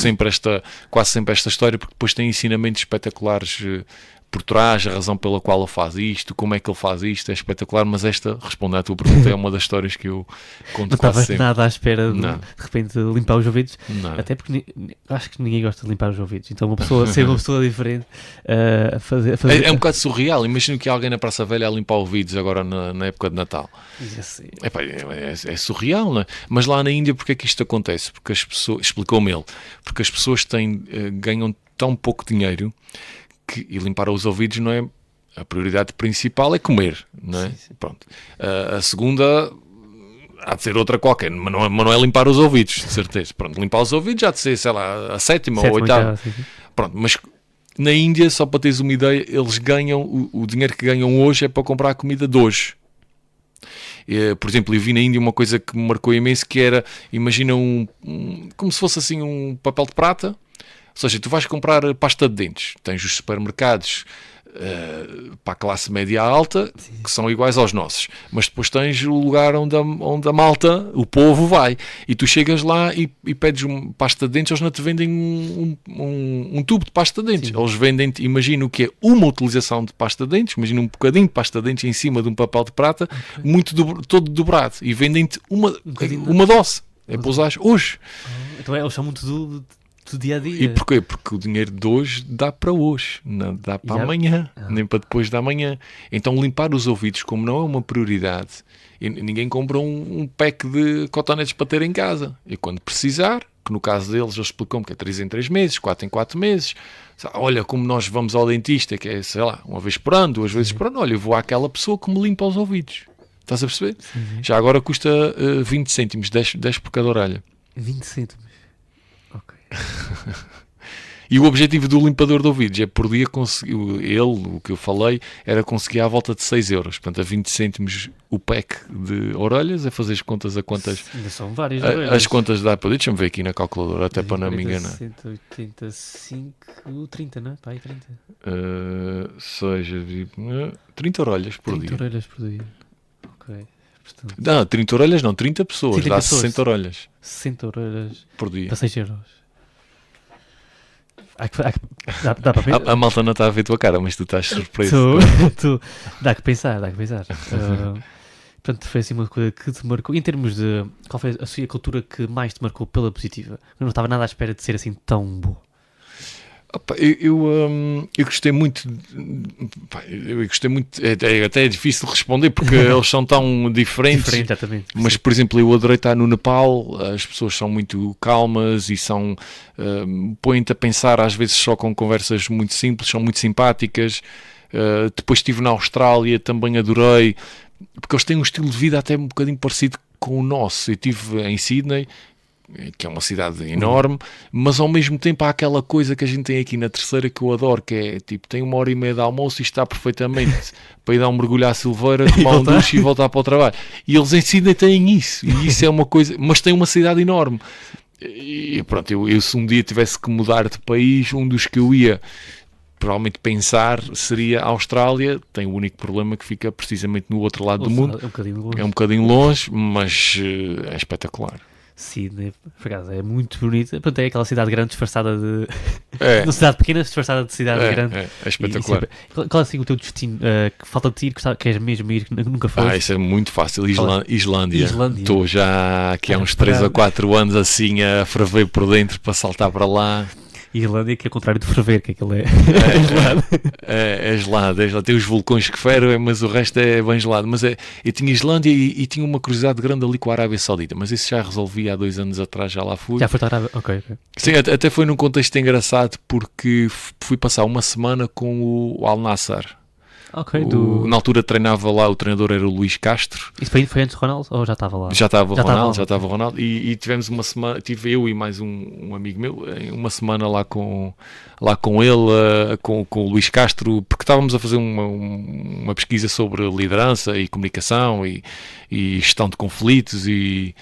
quase sempre esta história, porque depois tem ensinamentos espetaculares por trás, a razão pela qual ele faz isto, como é que ele faz isto, é espetacular. Mas esta, respondendo à tua pergunta, é uma das histórias que eu conto quase sempre. Não estavas nada à espera de repente limpar os ouvidos? Não. Até porque acho que ninguém gosta de limpar os ouvidos, então ser uma pessoa diferente a fazer... É um bocado surreal. Imagino que alguém na Praça Velha a limpar ouvidos agora na época de Natal. É surreal, não é? Mas lá na Índia, porque é que isto acontece? Porque as pessoas, explicou-me ele, porque as pessoas ganham tão pouco dinheiro e limpar os ouvidos não é a prioridade principal, é comer, não é? Sim. Pronto. A segunda há de ser outra qualquer, mas não é limpar os ouvidos, de certeza. Pronto, limpar os ouvidos há de ser, sei lá, a sétima ou a oitava. Pronto, mas na Índia, só para teres uma ideia, eles ganham, o dinheiro que ganham hoje é para comprar a comida de hoje. Por exemplo, eu vi na Índia uma coisa que me marcou imenso, que era, imagina como se fosse assim um papel de prata. Ou seja, tu vais comprar pasta de dentes, tens os supermercados para a classe média alta, que são iguais aos nossos, mas depois tens o lugar onde a malta, o povo vai, e tu chegas lá e pedes pasta de dentes, eles não te vendem um tubo de pasta de dentes. Sim. Eles vendem-te, imagina o que é uma utilização de pasta de dentes, imagina um bocadinho de pasta de dentes em cima de um papel de prata, todo dobrado, e vendem-te uma dose, é para usares hoje. Então eles são muito do dia a dia. E porquê? Porque o dinheiro de hoje dá para hoje, não dá para amanhã, nem para depois da manhã. Então limpar os ouvidos, como não é uma prioridade, e ninguém compra um pack de cotonetes para ter em casa. E quando precisar, que no caso deles eles explicam-me que é 3 em 3 meses, 4 em 4 meses. Olha, como nós vamos ao dentista, que é, sei lá, uma vez por ano, 2 vezes por ano, olha, eu vou àquela pessoa que me limpa os ouvidos. Estás a perceber? Sim. Já agora custa 20 cêntimos, 10 por cada orelha. 20 cêntimos. Ok. E o objetivo do limpador de ouvidos é por dia conseguir, o que eu falei, era conseguir à volta de 6 euros. Portanto, a 20 cêntimos o pack de orelhas, é fazer as contas a quantas... Ainda são várias As contas dá para... Deixa-me ver aqui na calculadora, até para não me enganar. 185, 30, não é? Pá, 30. Seja 30 orelhas por 30 dia. orelhas por dia. Ok. Portanto, Não, 30 orelhas não, 30 pessoas. 30 dá pessoas. 60 orelhas 60 orelhas por dia. para 6 euros. Dá para pensar. A malta não está a ver a tua cara, mas tu estás surpreso. Dá que pensar. Portanto, foi assim uma coisa que te marcou. Em termos de qual foi a sua cultura que mais te marcou pela positiva? Eu não estava nada à espera de ser assim tão boa. Opa, eu gostei muito. Eu gostei muito. Até é difícil responder porque eles são tão diferentes. Diferente, exatamente. Mas, por exemplo, eu adorei estar no Nepal. As pessoas são muito calmas e põem-te a pensar, às vezes só com conversas muito simples, são muito simpáticas. Depois estive na Austrália, também adorei, porque eles têm um estilo de vida até um bocadinho parecido com o nosso. Eu estive em Sydney, que é uma cidade enorme, mas ao mesmo tempo há aquela coisa que a gente tem aqui na Terceira que eu adoro, que é tipo, tem 1h30 de almoço e está perfeitamente para ir dar um mergulho à Silveira, tomar um duche e voltar para o trabalho. E eles em Sydney têm isso, e isso é uma coisa, mas tem uma cidade enorme. E pronto, eu se um dia tivesse que mudar de país, um dos que eu ia provavelmente pensar seria a Austrália. Tem o único problema que fica precisamente no outro lado do mundo. É um bocadinho longe, mas é espetacular. Sydney, por acaso, é muito bonita. Portanto, é aquela cidade grande disfarçada de... Uma cidade pequena disfarçada de cidade grande. É espetacular. Qual é assim o teu destino que falta de ti, que queres mesmo ir, que nunca foste? Isso é muito fácil. Islândia. Islândia. Estou já aqui há uns 3 ou 4 anos assim a ferver por dentro para saltar para lá. Islândia, que é o contrário de ferver, que aquilo é gelado. É gelado. Tem os vulcões que fervem, mas o resto é bem gelado. Mas eu tinha Islândia e tinha uma curiosidade grande ali com a Arábia Saudita, mas isso já resolvi há 2 anos atrás, já lá fui. Já foi a Arábia? Ok. Sim, até foi num contexto engraçado, porque fui passar uma semana com o Al Nassr. Na altura treinava lá, o treinador era o Luís Castro. Isso foi antes do Ronaldo ou já estava lá? Já estava o Ronaldo e tivemos uma semana, tive eu e mais um amigo meu, uma semana lá com ele, com o Luís Castro, porque estávamos a fazer uma pesquisa sobre liderança e comunicação e gestão de conflitos e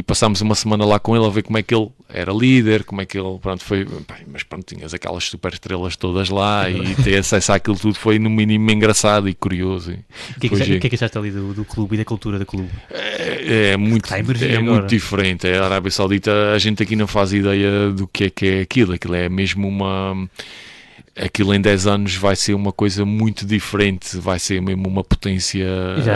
passámos uma semana lá com ele a ver como é que ele era líder, como é que ele, pronto, foi, mas pronto, tinhas aquelas super estrelas todas lá e ter acesso àquilo tudo foi no mínimo engraçado e curioso. O que é que achaste ali do clube e da cultura do clube? É muito diferente. A Arábia Saudita, a gente aqui não faz ideia do que é aquilo. Aquilo é mesmo aquilo em 10 anos vai ser uma coisa muito diferente, vai ser mesmo uma potência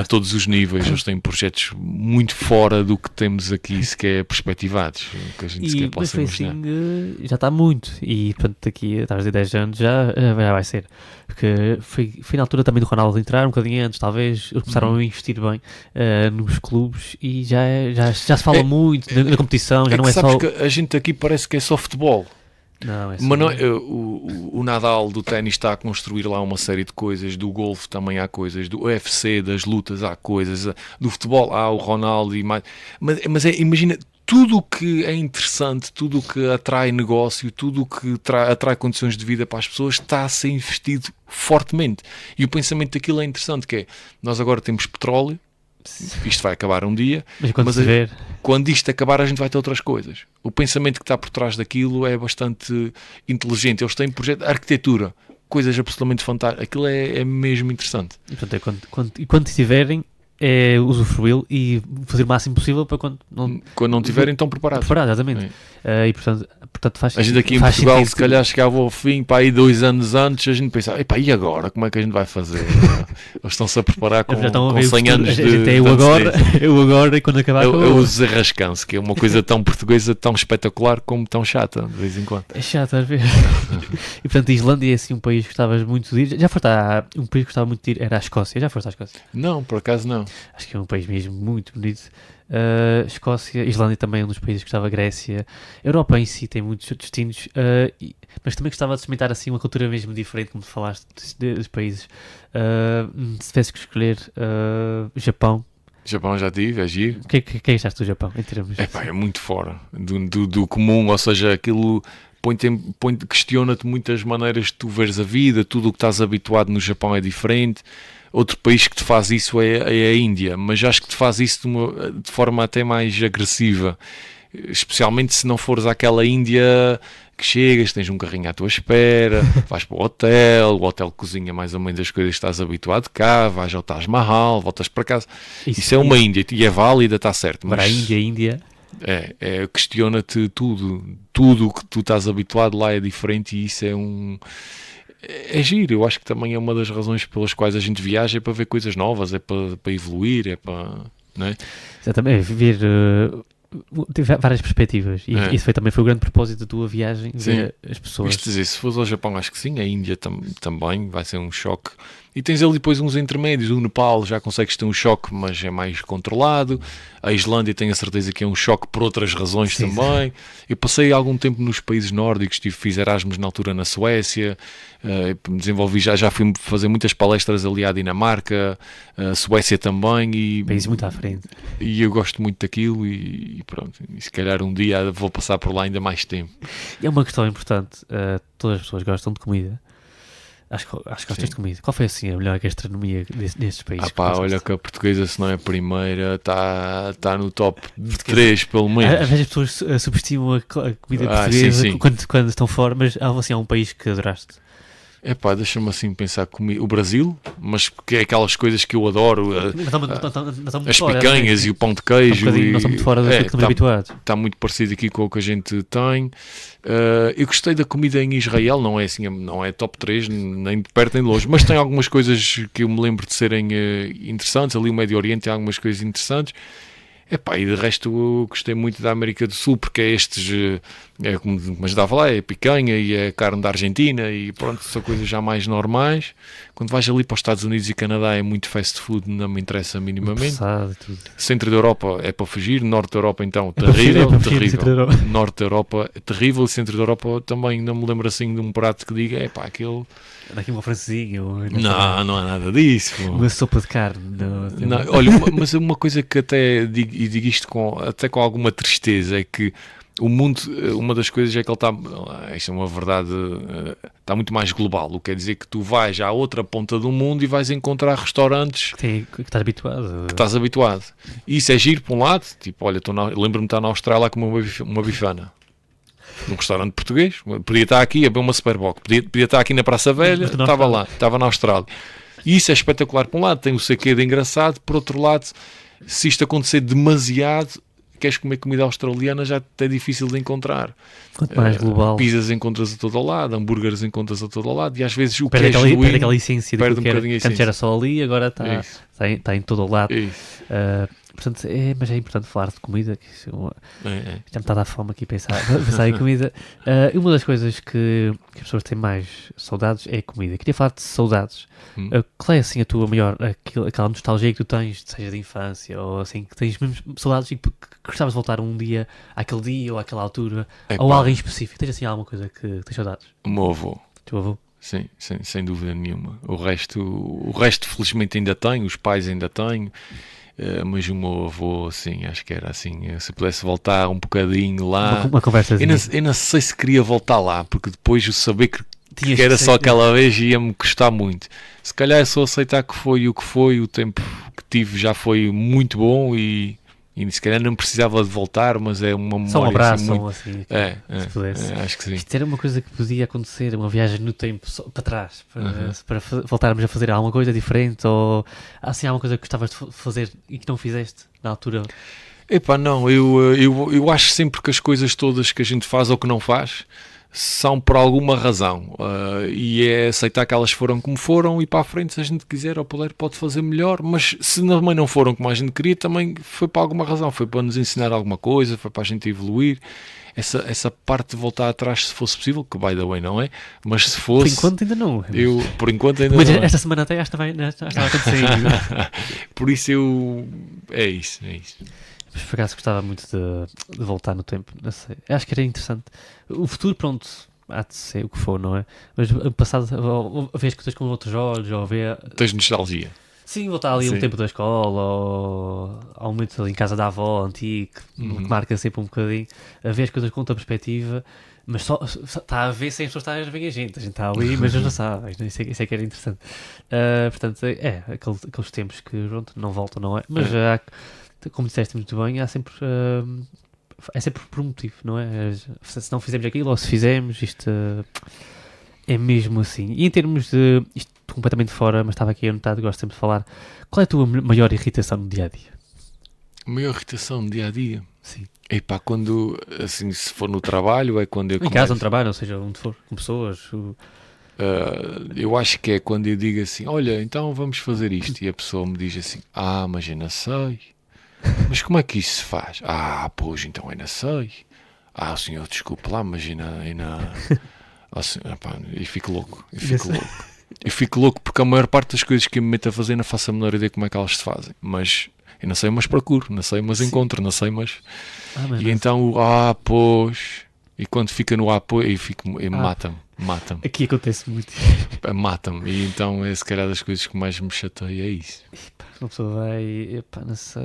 a todos os níveis. Eles têm projetos muito fora do que temos aqui sequer perspectivados, que a gente sequer possa imaginar. Assim, já está muito, e portanto daqui a 10 anos já vai ser, porque foi na altura também do Ronaldo entrar, um bocadinho antes talvez, eles começaram a investir bem nos clubes e já se fala muito na competição, já não é só... Que a gente aqui parece que é só futebol. Não, é mas não, o Nadal do ténis está a construir lá uma série de coisas, do golfe também há coisas, do UFC, das lutas há coisas, do futebol há o Ronaldo e mais. Mas imagina, tudo o que é interessante, tudo o que atrai negócio, tudo o que atrai condições de vida para as pessoas está a ser investido fortemente. E o pensamento daquilo é interessante, que é, nós agora temos petróleo, isto vai acabar um dia, mas quando isto acabar a gente vai ter outras coisas. O pensamento que está por trás daquilo é bastante inteligente. Eles têm projeto de arquitetura, coisas absolutamente fantásticas. Aquilo é mesmo interessante. E portanto, quando tiverem, usufruí-lo e fazer o máximo possível para quando não tiverem, estão preparados. Exatamente. E portanto faz a gente aqui em Portugal, se calhar chegava ao fim, para aí 2 anos antes, a gente pensava, e agora? Como é que a gente vai fazer? Eles estão-se a preparar com 100 anos de... eu agora e quando acabar... É o desarrascanço, que é uma coisa tão portuguesa, tão espetacular, como tão chata, de vez em quando. É chato às vezes. E portanto, a Islândia é assim um país que gostavas muito de ir. Já foste um país que gostava muito de ir, era a Escócia. Já foste à Escócia? Não, por acaso não. Acho que é um país mesmo muito bonito. Escócia, Islândia também é um dos países que gostava, Grécia. A Europa em si tem muitos destinos, mas também gostava de experimentar assim uma cultura mesmo diferente, como tu falaste dos países. Se tivesse que escolher Japão. Japão já tive, é giro. O que achaste do Japão em termos? É muito fora do comum, ou seja, aquilo questiona-te muitas maneiras de tu veres a vida, tudo o que estás habituado no Japão é diferente. Outro país que te faz isso é a Índia, mas acho que te faz isso de forma até mais agressiva, especialmente se não fores àquela Índia que chegas, tens um carrinho à tua espera, vais para o hotel cozinha mais ou menos as coisas que estás habituado cá, vais ao Taj Mahal, voltas para casa. Isso é uma Índia e é válida, está certo. Mas a Índia... questiona-te tudo o que tu estás habituado lá é diferente e isso é giro. Eu acho que também é uma das razões pelas quais a gente viaja, é para ver coisas novas, é para evoluir, é para... Não é? Exatamente, ver várias perspectivas e isso também foi o grande propósito da tua viagem, ver as pessoas. Isto dizer, se fores ao Japão, acho que sim, a Índia também vai ser um choque. E tens ali depois uns intermédios. O Nepal já consegues ter um choque, mas é mais controlado. A Islândia tenho a certeza que é um choque por outras razões também. Eu passei algum tempo nos países nórdicos, fiz Erasmus na altura na Suécia, desenvolvi, já fui fazer muitas palestras ali à Dinamarca, a Suécia também. País muito à frente. E eu gosto muito daquilo e pronto. E se calhar um dia vou passar por lá ainda mais tempo. E é uma questão importante. Todas as pessoas gostam de comida. Acho que gostas de comida. Qual foi assim a melhor gastronomia nestes países? Olha que a portuguesa, se não é a primeira, está no top 3 pelo menos. Às vezes as pessoas subestimam a comida portuguesa sim. Quando estão fora, mas assim, há um país que adoraste. Deixa-me assim pensar comigo. O Brasil, mas porque é aquelas coisas que eu adoro, as picanhas e o pão de queijo. Não estão muito fora do que estamos habituados. Está muito parecido aqui com o que a gente tem. Eu gostei da comida em Israel, não é assim, não é top 3, nem de perto nem de longe, mas tem algumas coisas que eu me lembro de serem interessantes. Ali o Médio Oriente tem algumas coisas interessantes. E de resto eu gostei muito da América do Sul, porque é estes, como estava lá, é picanha e é carne da Argentina e pronto, são coisas já mais normais. Quando vais ali para os Estados Unidos e Canadá é muito fast food, não me interessa minimamente. Tudo. Centro da Europa é para fugir, Norte da Europa então terrível. Norte da Europa terrível, Centro da Europa também não me lembro assim de um prato que diga, aquele... Daqui uma francesinha. Não há nada disso. Uma sopa de carne. Não, olha, mas uma coisa que até digo isto até com alguma tristeza, é que o mundo, uma das coisas é que ele está, isto é uma verdade, está muito mais global, o que quer dizer que tu vais à outra ponta do mundo e vais encontrar restaurantes que estás habituado. E isso é giro por um lado, tipo, olha, lembro-me de estar na Austrália com uma bifana. Num restaurante português, podia estar aqui a ver uma Superboc, podia estar aqui na Praça Velha, estava na Austrália. E isso é espetacular por um lado, tem o seu quê de engraçado, por outro lado, se isto acontecer demasiado, queres comer comida australiana, já é difícil de encontrar. Quanto mais global. Pizzas encontras a todo lado, hambúrgueres encontras a todo lado, e às vezes o perde que é genuíno... Perde aquela essência perde que antes era só ali, agora está em todo o lado. Portanto, mas é importante falar de comida, que já me está a dar fome aqui pensar em comida. Uma das coisas que as pessoas têm mais saudades é a comida. Queria falar de saudades. Qual é assim a tua maior, aquela nostalgia que tu tens, seja de infância, ou assim, que tens mesmo saudades e que gostavas de voltar um dia, àquele dia ou àquela altura, ou alguém específico? Tens assim alguma coisa que tens saudades? O meu avô. Teu avô? Sim, sem dúvida nenhuma. O resto felizmente ainda tenho, os pais ainda tenho. Mas o meu avô, assim, acho que era assim, se pudesse voltar um bocadinho lá, uma conversazinha. Eu não sei se queria voltar lá, porque depois o saber que era só aquela vez ia-me custar muito. Se calhar é só aceitar que foi, o tempo que tive já foi muito bom e se calhar não precisava de voltar, mas é uma memória. Só um abraço, muito... assim, se pudesse. Acho que sim. Isto era uma coisa que podia acontecer, uma viagem no tempo, só para trás, para voltarmos a fazer alguma coisa diferente, ou assim, alguma coisa que gostavas de fazer e que não fizeste na altura? Não, eu acho sempre que as coisas todas que a gente faz ou que não faz são por alguma razão, e é aceitar que elas foram como foram e para a frente, se a gente quiser ou puder, pode fazer melhor, mas se também não foram como a gente queria, também foi por alguma razão, foi para nos ensinar alguma coisa, foi para a gente evoluir. Essa parte de voltar atrás, se fosse possível, que by the way não é, mas se fosse... Por enquanto ainda não. Por enquanto ainda mas não. Esta semana até já estava acontecendo. Por isso é isso. Mas por acaso gostava muito de voltar no tempo, não sei. Acho que era interessante. O futuro, pronto, há de ser o que for, não é? Mas o passado, ou ver as coisas com outros olhos, ou ver... Tens nostalgia? Sim, voltar ali um tempo da escola, ou ao momento ali em casa da avó, antigo, que marca sempre um bocadinho, a ver as coisas com outra perspectiva. Mas só está a ver sem as pessoas estarem a ver a gente está ali, mas não sabe, isso é que era interessante. Portanto, aqueles tempos que pronto, não voltam, não é? Mas há, como disseste muito bem, há sempre é sempre por um motivo, não é? Se não fizemos aquilo ou se fizemos, isto é mesmo assim. E em termos de isto completamente fora, mas estava aqui anotado, gosto sempre de falar, qual é a tua maior irritação no dia-a-dia? Maior irritação no dia-a-dia? Sim. Epá, quando, assim, se for no trabalho, é quando eu Em casa, no trabalho, ou seja, onde for, com pessoas. Eu acho que é quando eu digo assim, olha, então vamos fazer isto. E a pessoa me diz assim, mas eu não sei. Mas como é que isso se faz? Pois, então eu não sei. Senhor, desculpe lá, mas eu não... Assim, e fico louco. Eu fico louco porque a maior parte das coisas que eu me meto a fazer não faço a menor ideia como é que elas se fazem. Mas eu não sei, mas procuro. Não sei, mas encontro. Não sei, mas... E então, pois... E quando fica no pois, mata-me. Aqui acontece muito. Mata-me. E então, se calhar das coisas que mais me chateia é isso. Uma pessoa vai... não sei...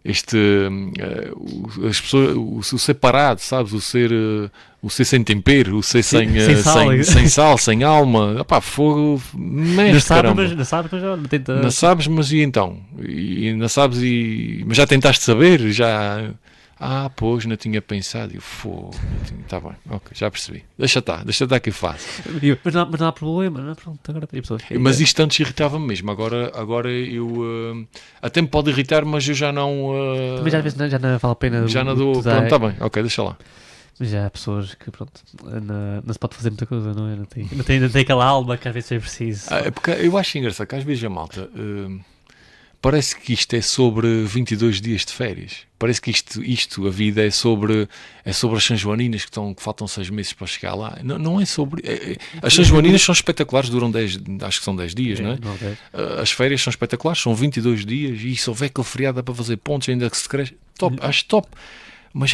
As pessoas, o ser parado, sabes? O ser sem tempero, o ser sem sal, sem alma. Fogo, mexe, caramba. Não sabes, mas já tenta... Não sabes, mas e então? E não sabes, mas já tentaste saber? Já... pois, não tinha pensado. Fogo, está bem, ok, já percebi. Deixa estar que eu faço. Mas não há problema, não é? Pronto, agora tem pessoas. Mas isto antes irritava-me mesmo. Agora eu até me pode irritar, mas eu já não. Também já às vezes já não vale a pena. Já não dou. Pronto, está bem, ok, deixa lá. Mas já há pessoas que, pronto, não se pode fazer muita coisa, não é? Não tem aquela alma que às vezes é preciso. É porque eu acho engraçado que às vezes a malta. Parece que isto é sobre 22 dias de férias. Parece que isto a vida é sobre as São Joaninas que faltam 6 meses para chegar lá. Não é sobre... as São Joaninas são espetaculares, duram 10, acho que são 10 dias, não é? As férias são espetaculares, são 22 dias e se houver aquele feriado para fazer pontos, ainda que se cresce, top, acho top. Mas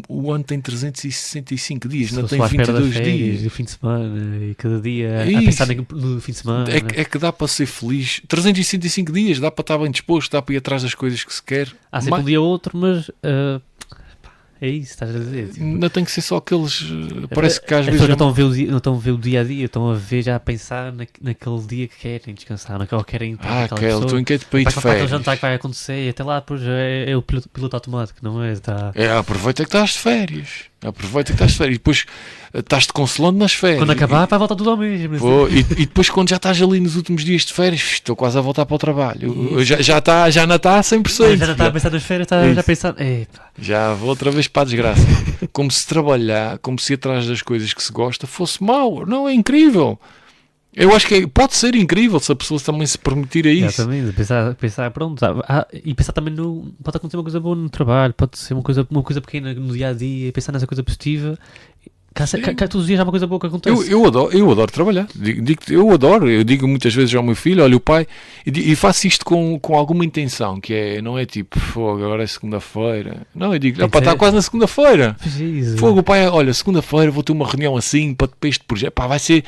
o ano tem 365 dias, não tem 22 dias. O fim de semana e cada dia a pensar no fim de semana. É que dá para ser feliz. 365 dias, dá para estar bem disposto, dá para ir atrás das coisas que se quer. Há sempre um dia ou outro, mas é isso, estás a dizer. Tipo, não tem que ser só aqueles. Parece que às vezes. Não estão a ver o dia a dia, estão a ver já a pensar naquele dia que querem descansar, naquele que querem estar. Estou em que para ir de férias. Aquele jantar que vai acontecer e até lá depois é o piloto automático, não é? Aproveita que estás de férias. E depois estás-te consolando nas férias. Quando acabar, vai voltar tudo ao mesmo. E depois, quando já estás ali nos últimos dias de férias, estou quase a voltar para o trabalho. Já não está a 100%. Já não está a pensar nas férias, está já a pensar. Já vou outra vez para a desgraça. Como se trabalhar, como se ir atrás das coisas que se gosta fosse mau. Não, é incrível. Eu acho que pode ser incrível se a pessoa também se permitir a isso. Exatamente, pensar pronto. E pensar também pode acontecer uma coisa boa no trabalho, pode ser uma coisa pequena no dia a dia, pensar nessa coisa positiva. Cá todos os dias há uma coisa boa que acontece. Eu adoro trabalhar. Eu adoro. Eu digo muitas vezes ao meu filho, olha o pai, e faço isto com alguma intenção, não é tipo, fogo, agora é segunda-feira. Não, eu digo, está quase na segunda-feira. Fogo, o pai, olha, segunda-feira vou ter uma reunião assim para este projeto, vai ser,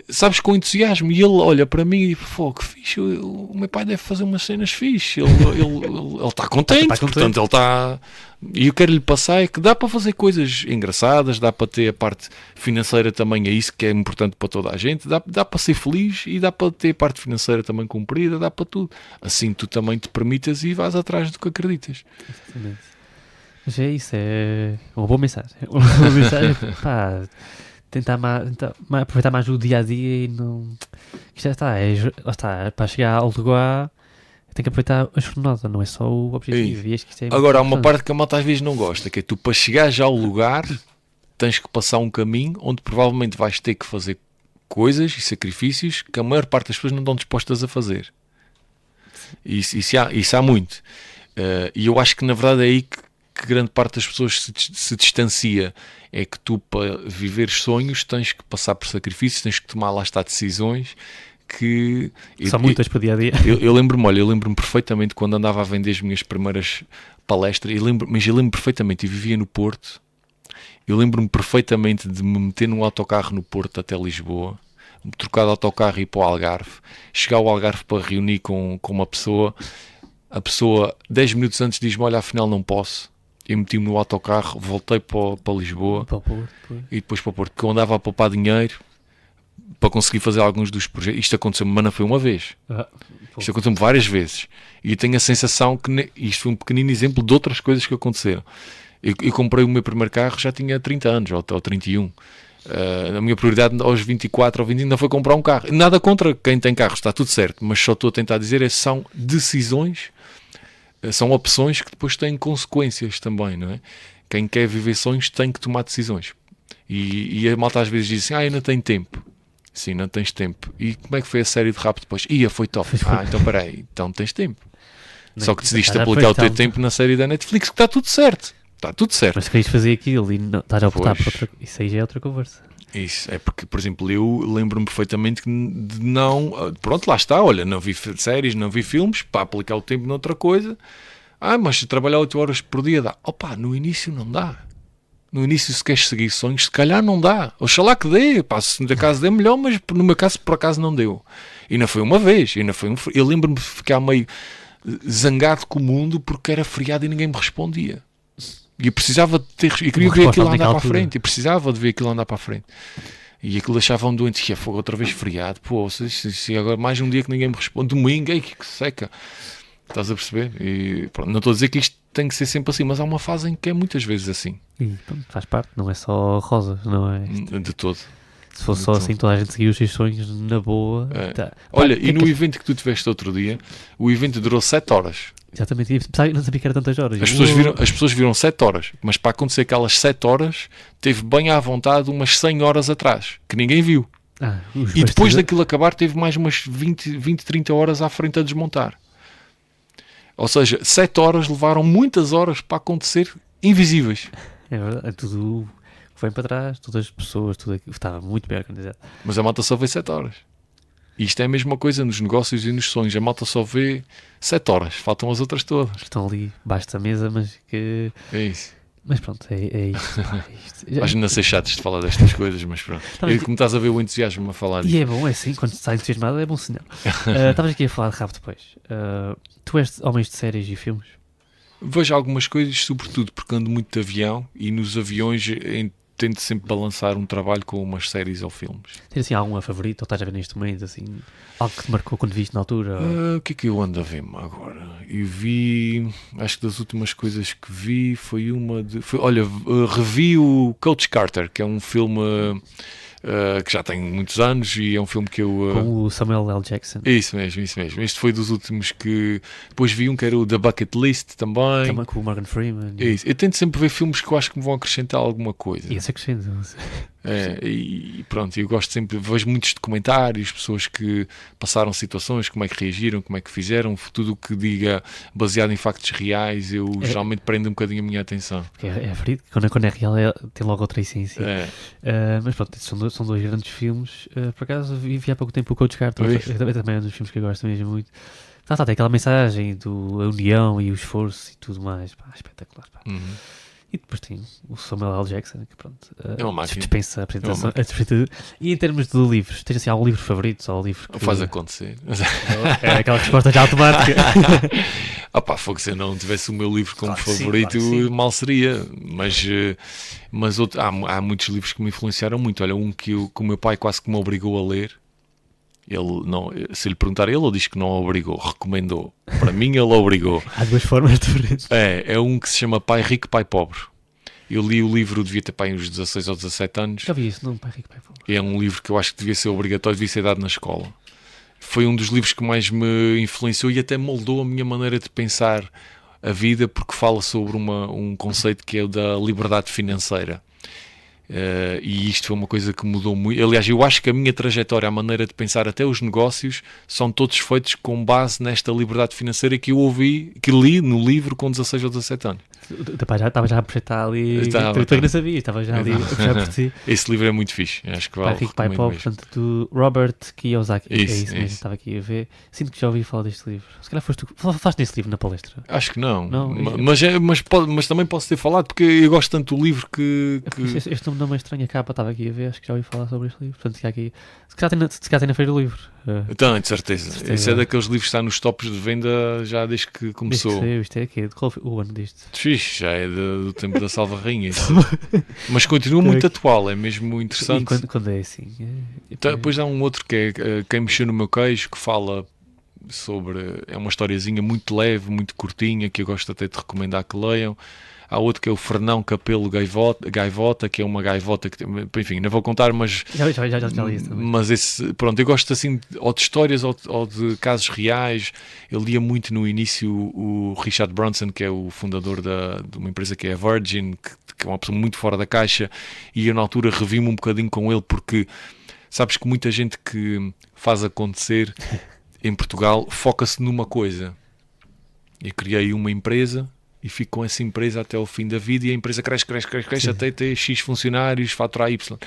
sabes, com entusiasmo. E ele olha para mim e diz, fogo, que fixe, o meu pai deve fazer umas cenas fixe. Ele está contente, portanto ele está... E eu quero lhe passar é que dá para fazer coisas engraçadas, dá para ter a parte financeira também, é isso que é importante para toda a gente, dá para ser feliz e dá para ter a parte financeira também cumprida, dá para tudo. Assim tu também te permitas e vais atrás do que acreditas. Exatamente. Mas é isso, é uma boa mensagem. Uma boa mensagem, tentar aproveitar mais o dia-a-dia e não... Isto já está, para chegar ao lugar... Tem que aproveitar a jornada, não é só o objetivo. Agora, há uma parte que a malta às vezes não gosta, que é tu, para chegar já ao lugar, tens que passar um caminho onde provavelmente vais ter que fazer coisas e sacrifícios que a maior parte das pessoas não estão dispostas a fazer. Isso há muito. E eu acho que, na verdade, é aí que grande parte das pessoas se distancia. É que tu, para viveres sonhos, tens que passar por sacrifícios, tens que tomar, lá está, decisões... que... São muitas para o dia-a-dia. Eu lembro-me perfeitamente quando andava a vender as minhas primeiras palestras, mas eu lembro perfeitamente, eu vivia no Porto, eu lembro-me perfeitamente de me meter num autocarro no Porto até Lisboa, trocar de autocarro e ir para o Algarve, chegar ao Algarve para reunir com uma pessoa, a pessoa 10 minutos antes diz-me, olha, afinal não posso, Eu meti-me no autocarro, voltei para Lisboa Para o Porto, depois. e depois para o Porto, porque eu andava a poupar dinheiro para conseguir fazer alguns dos projetos. Isto aconteceu-me, mas não foi uma vez. Isto aconteceu-me várias vezes. E eu tenho a sensação que isto foi um pequenino exemplo de outras coisas que aconteceram. Eu comprei o meu primeiro carro, já tinha 30 anos, ou 31. A minha prioridade aos 24 ou 20 ainda foi comprar um carro. Nada contra quem tem carro, está tudo certo. Mas só estou a tentar dizer, são decisões, são opções que depois têm consequências também, não é? Quem quer viver sonhos tem que tomar decisões. E a malta às vezes diz assim, eu não tenho tempo. Sim, não tens tempo. E como é que foi a série de rap depois? Foi top. Então peraí, então tens tempo. Só que decidiste aplicar o teu tempo na série da Netflix, que está tudo certo. Está tudo certo. Mas se queres fazer aquilo e não estás a optar por outra, isso aí já é outra conversa. Isso, é porque, por exemplo, eu lembro-me perfeitamente de não... Pronto, lá está, olha, não vi séries, não vi filmes, para aplicar o tempo noutra coisa. Mas se trabalhar 8 horas por dia dá. No início não dá. No início, se queres seguir sonhos, se calhar não dá. Oxalá que dê. Se no teu caso dê melhor, mas no meu caso, por acaso, não deu. E não foi uma vez. Eu lembro-me de ficar meio zangado com o mundo porque era feriado e ninguém me respondia. E eu precisava de ter... E queria ver aquilo andar para a frente. E precisava de ver aquilo andar para a frente. E aquilo deixava-me doente. Foi outra vez feriado. Se agora mais um dia que ninguém me responde. Domingo, que seca. Estás a perceber? E, pronto, não estou a dizer que isto tem que ser sempre assim, mas há uma fase em que é muitas vezes assim. E pronto, faz parte, não é só rosas, não é? De todo. Se fosse só assim, toda a gente seguia os seus sonhos na boa. Tá. Olha, e no evento que tu tiveste outro dia, o evento durou 7 horas. Exatamente, não sabia que era tantas horas. As pessoas viram 7 horas, mas para acontecer aquelas 7 horas, teve bem à vontade umas 100 horas atrás, que ninguém viu. E depois daquilo acabar, teve mais umas 20, 30 horas à frente a desmontar. Ou seja, 7 horas levaram muitas horas para acontecer invisíveis. É verdade, tudo que vem para trás, todas as pessoas, tudo aquilo estava muito bem organizado. Mas a malta só vê 7 horas. E isto é a mesma coisa nos negócios e nos sonhos. A malta só vê 7 horas, faltam as outras todas. Estão ali, basta a mesa, mas que... É isso. Mas pronto, é isto. Mas não sei chatos de falar destas coisas, mas pronto. Como estás a ver o entusiasmo a falar disto. E é bom, é assim, quando está entusiasmado é bom sinal. Estavas aqui a falar de rabo depois. Tu és homens de séries e filmes? Vejo algumas coisas, sobretudo porque ando muito de avião e nos aviões tento sempre balançar um trabalho com umas séries ou filmes. Tens assim alguma favorita ou estás a ver neste momento, assim, algo que te marcou quando viste na altura? O que é que eu ando a ver agora? Eu vi, acho que das últimas coisas que vi foi uma de... revi o Coach Carter, que é um filme... que já tem muitos anos e é um filme que eu... Com o Samuel L. Jackson. Isso mesmo. Este foi dos últimos que... Depois vi um que era o The Bucket List também. Também com o Morgan Freeman. Isso. Eu tento sempre ver filmes que eu acho que me vão acrescentar alguma coisa. E esse acrescenta. E pronto, eu gosto sempre... Vejo muitos documentários, pessoas que passaram situações, como é que reagiram, como é que fizeram, tudo o que diga baseado em factos reais, eu geralmente prendo um bocadinho a minha atenção. É verídico, quando é real tem logo outra essência. Mas pronto, são dois grandes filmes. Por acaso vi há pouco tempo o Coach Carter, também é um dos filmes que eu gosto mesmo muito. Tem aquela mensagem da união e o esforço e tudo mais, espetacular. E depois tem o Samuel L. Jackson, que pronto, é uma máquina. Dispensa a apresentação. E em termos de livros, tens assim algum livro favorito? Ou livro que... Faz acontecer. É aquela resposta já automática. Se eu não tivesse o meu livro como favorito, mal seria. Mas há muitos livros que me influenciaram muito. Olha, um que o meu pai quase que me obrigou a ler. Ele não, se lhe perguntar ele diz que não obrigou, recomendou. Para mim ele obrigou. Há duas formas diferentes. É um que se chama Pai Rico, Pai Pobre. Eu li o livro, devia ter uns 16 ou 17 anos. Já vi isso, não, Pai Rico, Pai Pobre. É um livro que eu acho que devia ser obrigatório, devia ser dado na escola. Foi um dos livros que mais me influenciou e até moldou a minha maneira de pensar a vida, porque fala sobre um conceito que é o da liberdade financeira. E isto foi uma coisa que mudou muito. Aliás, eu acho que a minha trajetória, a maneira de pensar, até os negócios, são todos feitos com base nesta liberdade financeira que eu que li no livro com 16 ou 17 anos. Estava já a projetar ali. Tu ainda sabias, estava já ali a puxar por ti. Esse livro é muito fixe. Acho que vale. Pai Rico, Pai Pobre, portanto, do Robert Kiyosaki. Isso mesmo, estava aqui a ver. Sinto que já ouvi falar deste livro. Se calhar foste tu. Falaste nesse livro na palestra? Acho que não. Mas também posso ter falado, porque eu gosto tanto do livro que... Este nome não é uma estranha capa, estava aqui a ver, acho que já ouvi falar sobre este livro. Portanto, se calhar tem na feira do livro. Então, de certeza. Esse é daqueles livros que está nos tops de venda já desde que começou. Isto é aqui, o ano disto. Ixi, já é do tempo da Salva Rainha. Mas continua muito atual, é mesmo interessante. E quando é assim? Depois há um outro que é Quem Mexeu no Meu Queijo, que fala sobre... É uma historiazinha muito leve, muito curtinha, que eu gosto até de recomendar que leiam. Há outro que é o Fernão Capelo Gaivota, que é uma gaivota que... Enfim, não vou contar, mas... Já li isso também. Mas esse... Pronto, eu gosto assim ou de histórias ou de casos reais. Eu lia muito no início o Richard Branson, que é o fundador de uma empresa que é a Virgin, que é uma pessoa muito fora da caixa, e eu na altura revi-me um bocadinho com ele, porque sabes que muita gente que faz acontecer em Portugal foca-se numa coisa. Eu criei uma empresa e fico com essa empresa até ao fim da vida, e a empresa cresce até ter X funcionários, faturar Y.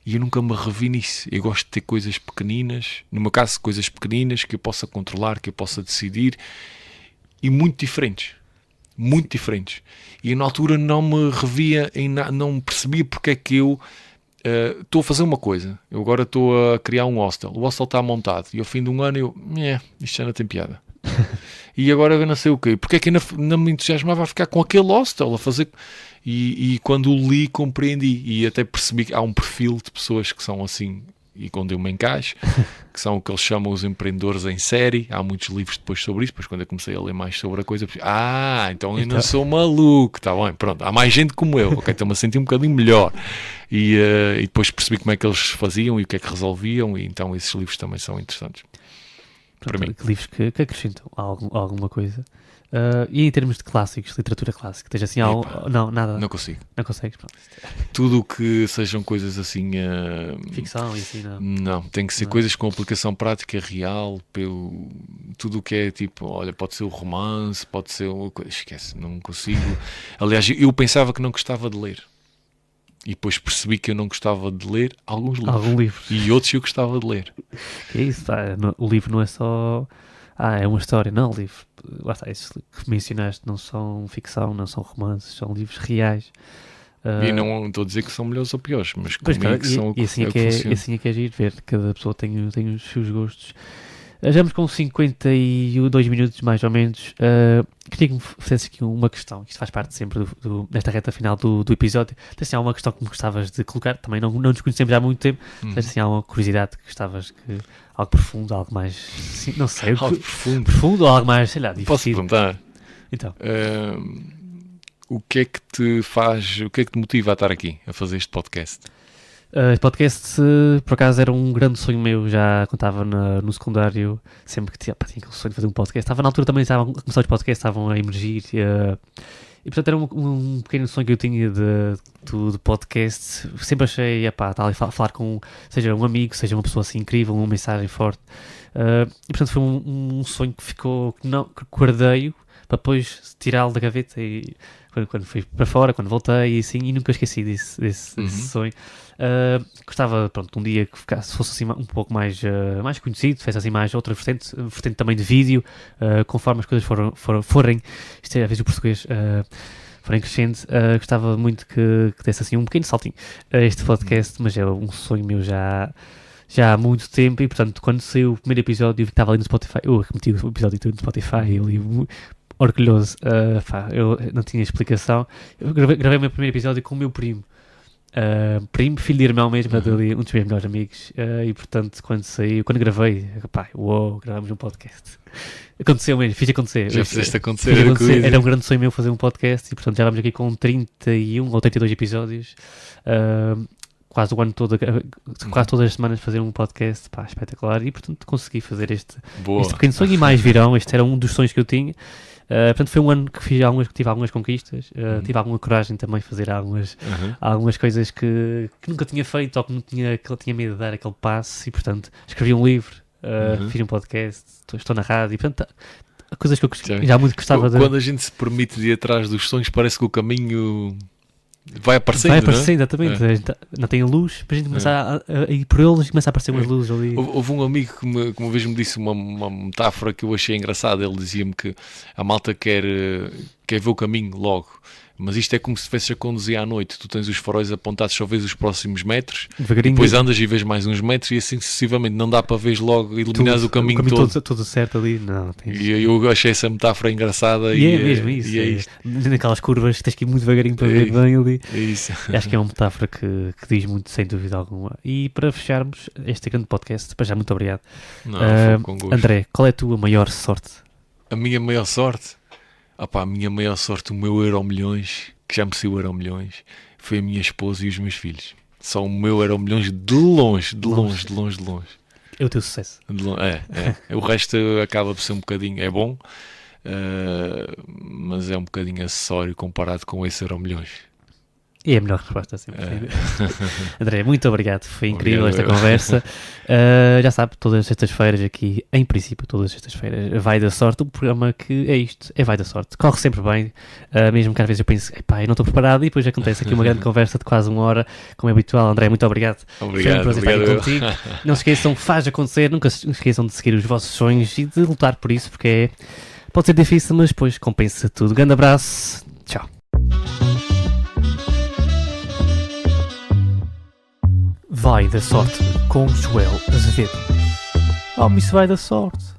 E eu nunca me revi nisso. Eu gosto de ter coisas pequeninas, no meu caso coisas pequeninas que eu possa controlar, que eu possa decidir, e muito diferentes. E eu, na altura, não me revia, não percebia porque é que eu estou a fazer uma coisa. Eu agora estou a criar um hostel. O hostel está montado, e ao fim de um ano isto já não tem piada. E agora eu não sei o quê. Porque é que eu não me entusiasmava a ficar com aquele hostel a fazer... E quando o li, compreendi, e até percebi que há um perfil de pessoas que são assim, e quando eu me encaixo, que são o que eles chamam os empreendedores em série. Há muitos livros depois sobre isso. Depois, quando eu comecei a ler mais sobre a coisa, então eu não sou maluco, está bem, pronto, há mais gente como eu, ok, estou-me a sentir um bocadinho melhor. E depois percebi como é que eles faziam e o que é que resolviam, e então esses livros também são interessantes. Pronto, para mim. Livros que acrescentam alguma coisa. E em termos de clássicos, literatura clássica, tens assim algo? Não, nada. Não consigo. Não consegues? Pronto. Tudo o que sejam coisas assim... Ficção e assim, não? Não, tem que ser coisas com aplicação prática real. Tudo o que é tipo, olha, pode ser o romance, pode ser... Esquece, não consigo. Aliás, eu pensava que não gostava de ler. E depois percebi que eu não gostava de ler alguns livros. E outros eu gostava de ler. É isso, pá. O livro não é só... é uma história. Não, o livro... Lá está, esses que mencionaste não são ficção, não são romances, são livros reais. E não estou a dizer que são melhores ou piores, mas Pois, comigo claro, são e assim é que é giro ver. Cada pessoa tem os seus gostos. Já vamos com 52 minutos, mais ou menos. Queria que me fizesse aqui uma questão, que isto faz parte sempre desta reta final do episódio. Tens assim alguma questão que me gostavas de colocar? Também não nos conhecemos há muito tempo. Tens assim alguma curiosidade que gostavas que... Algo profundo, algo mais... Sim, não sei. Algo profundo? Profundo ou algo mais, sei lá, difícil? Posso perguntar? Então. O que é que te faz... O que é que te motiva a estar aqui, a fazer este podcast? Este podcast, por acaso, era um grande sonho meu. Já quando estava no secundário, sempre que tinha aquele sonho de fazer um podcast. Estava na altura também, a começar os podcasts, estavam a emergir. E portanto era um pequeno sonho que eu tinha de podcast. Sempre achei, estar ali a falar com, seja um amigo, seja uma pessoa assim incrível, uma mensagem forte. E portanto foi um sonho que ficou, que guardei para depois tirá-lo da gaveta e quando fui para fora, quando voltei e assim, e nunca esqueci desse sonho. Gostava, pronto, um dia que fosse assim um pouco mais conhecido, fizesse assim mais outra vertente também de vídeo, conforme as coisas forem, isto é, às vezes o português, forem crescendo, gostava muito que desse assim um pequeno saltinho a este podcast, mas é um sonho meu já há muito tempo, e portanto quando saiu o primeiro episódio, eu estava ali no Spotify, eu meti o episódio todo no Spotify, e ali orgulhoso, eu não tinha explicação. Eu gravei o meu primeiro episódio com o meu primo, filho de irmão mesmo, dele, um dos meus melhores amigos, e portanto quando gravei, gravamos um podcast. Aconteceu mesmo, fiz acontecer. Já fizeste acontecer. Era um grande sonho meu fazer um podcast, e portanto já vamos aqui com 31 ou 32 episódios, quase o ano todo, quase todas as semanas fazer um podcast, espetacular, e portanto consegui fazer este pequeno sonho, e mais virão. Este era um dos sonhos que eu tinha. Portanto foi um ano que tive algumas conquistas, tive alguma coragem também de fazer algumas coisas que nunca tinha feito, ou que tinha medo de dar aquele passo, e portanto escrevi um livro, fiz um podcast, estou na rádio, e portanto coisas que eu já muito gostava de... Quando a gente se permite de ir atrás dos sonhos, parece que o caminho vai aparecendo, exatamente. A gente não tem a luz, depois a gente começa a ir por eles e começa a aparecer umas luzes ali. Houve um amigo que uma vez me disse uma metáfora que eu achei engraçada. Ele dizia-me que a malta quer ver o caminho logo, Mas isto é como se estivesse a conduzir à noite. Tu tens os faróis apontados, só vês os próximos metros, Devagarinho, depois andas e vês mais uns metros e assim sucessivamente. Não dá para ver logo, iluminares o caminho todo. todo certo ali. Não, E eu achei essa metáfora engraçada. E é mesmo isso. E é isto. Naquelas curvas tens que ir muito devagarinho para ver bem ali. É isso. Acho que é uma metáfora que diz muito, sem dúvida alguma. E para fecharmos este grande podcast, para já, muito obrigado. Não, foi com gosto. André, qual é a tua maior sorte? A minha maior sorte? A minha maior sorte, o meu Euromilhões, que já me saiu Euromilhões, foi a minha esposa e os meus filhos. Só o meu Euromilhões de longe. É o teu sucesso. O resto acaba por ser um bocadinho, é bom, mas é um bocadinho acessório comparado com esse Euromilhões. E é a melhor resposta sempre. André, muito obrigado. Foi incrível esta conversa. Já sabe, todas as sextas-feiras aqui, em princípio, todas as sextas-feiras, Vai da Sorte. Um programa que é isto, é Vai da Sorte. Corre sempre bem, mesmo que às vezes eu pense, eu não estou preparado, e depois acontece aqui uma grande conversa de quase 1 hora, como é habitual. André, muito obrigado. Obrigado. Foi um prazer estar aqui contigo. Não se esqueçam, faz acontecer, nunca se esqueçam de seguir os vossos sonhos e de lutar por isso, porque pode ser difícil, mas depois compensa tudo. Grande abraço, tchau. Vai da Sorte com Joel Azevedo. Oh, isso vai da sorte.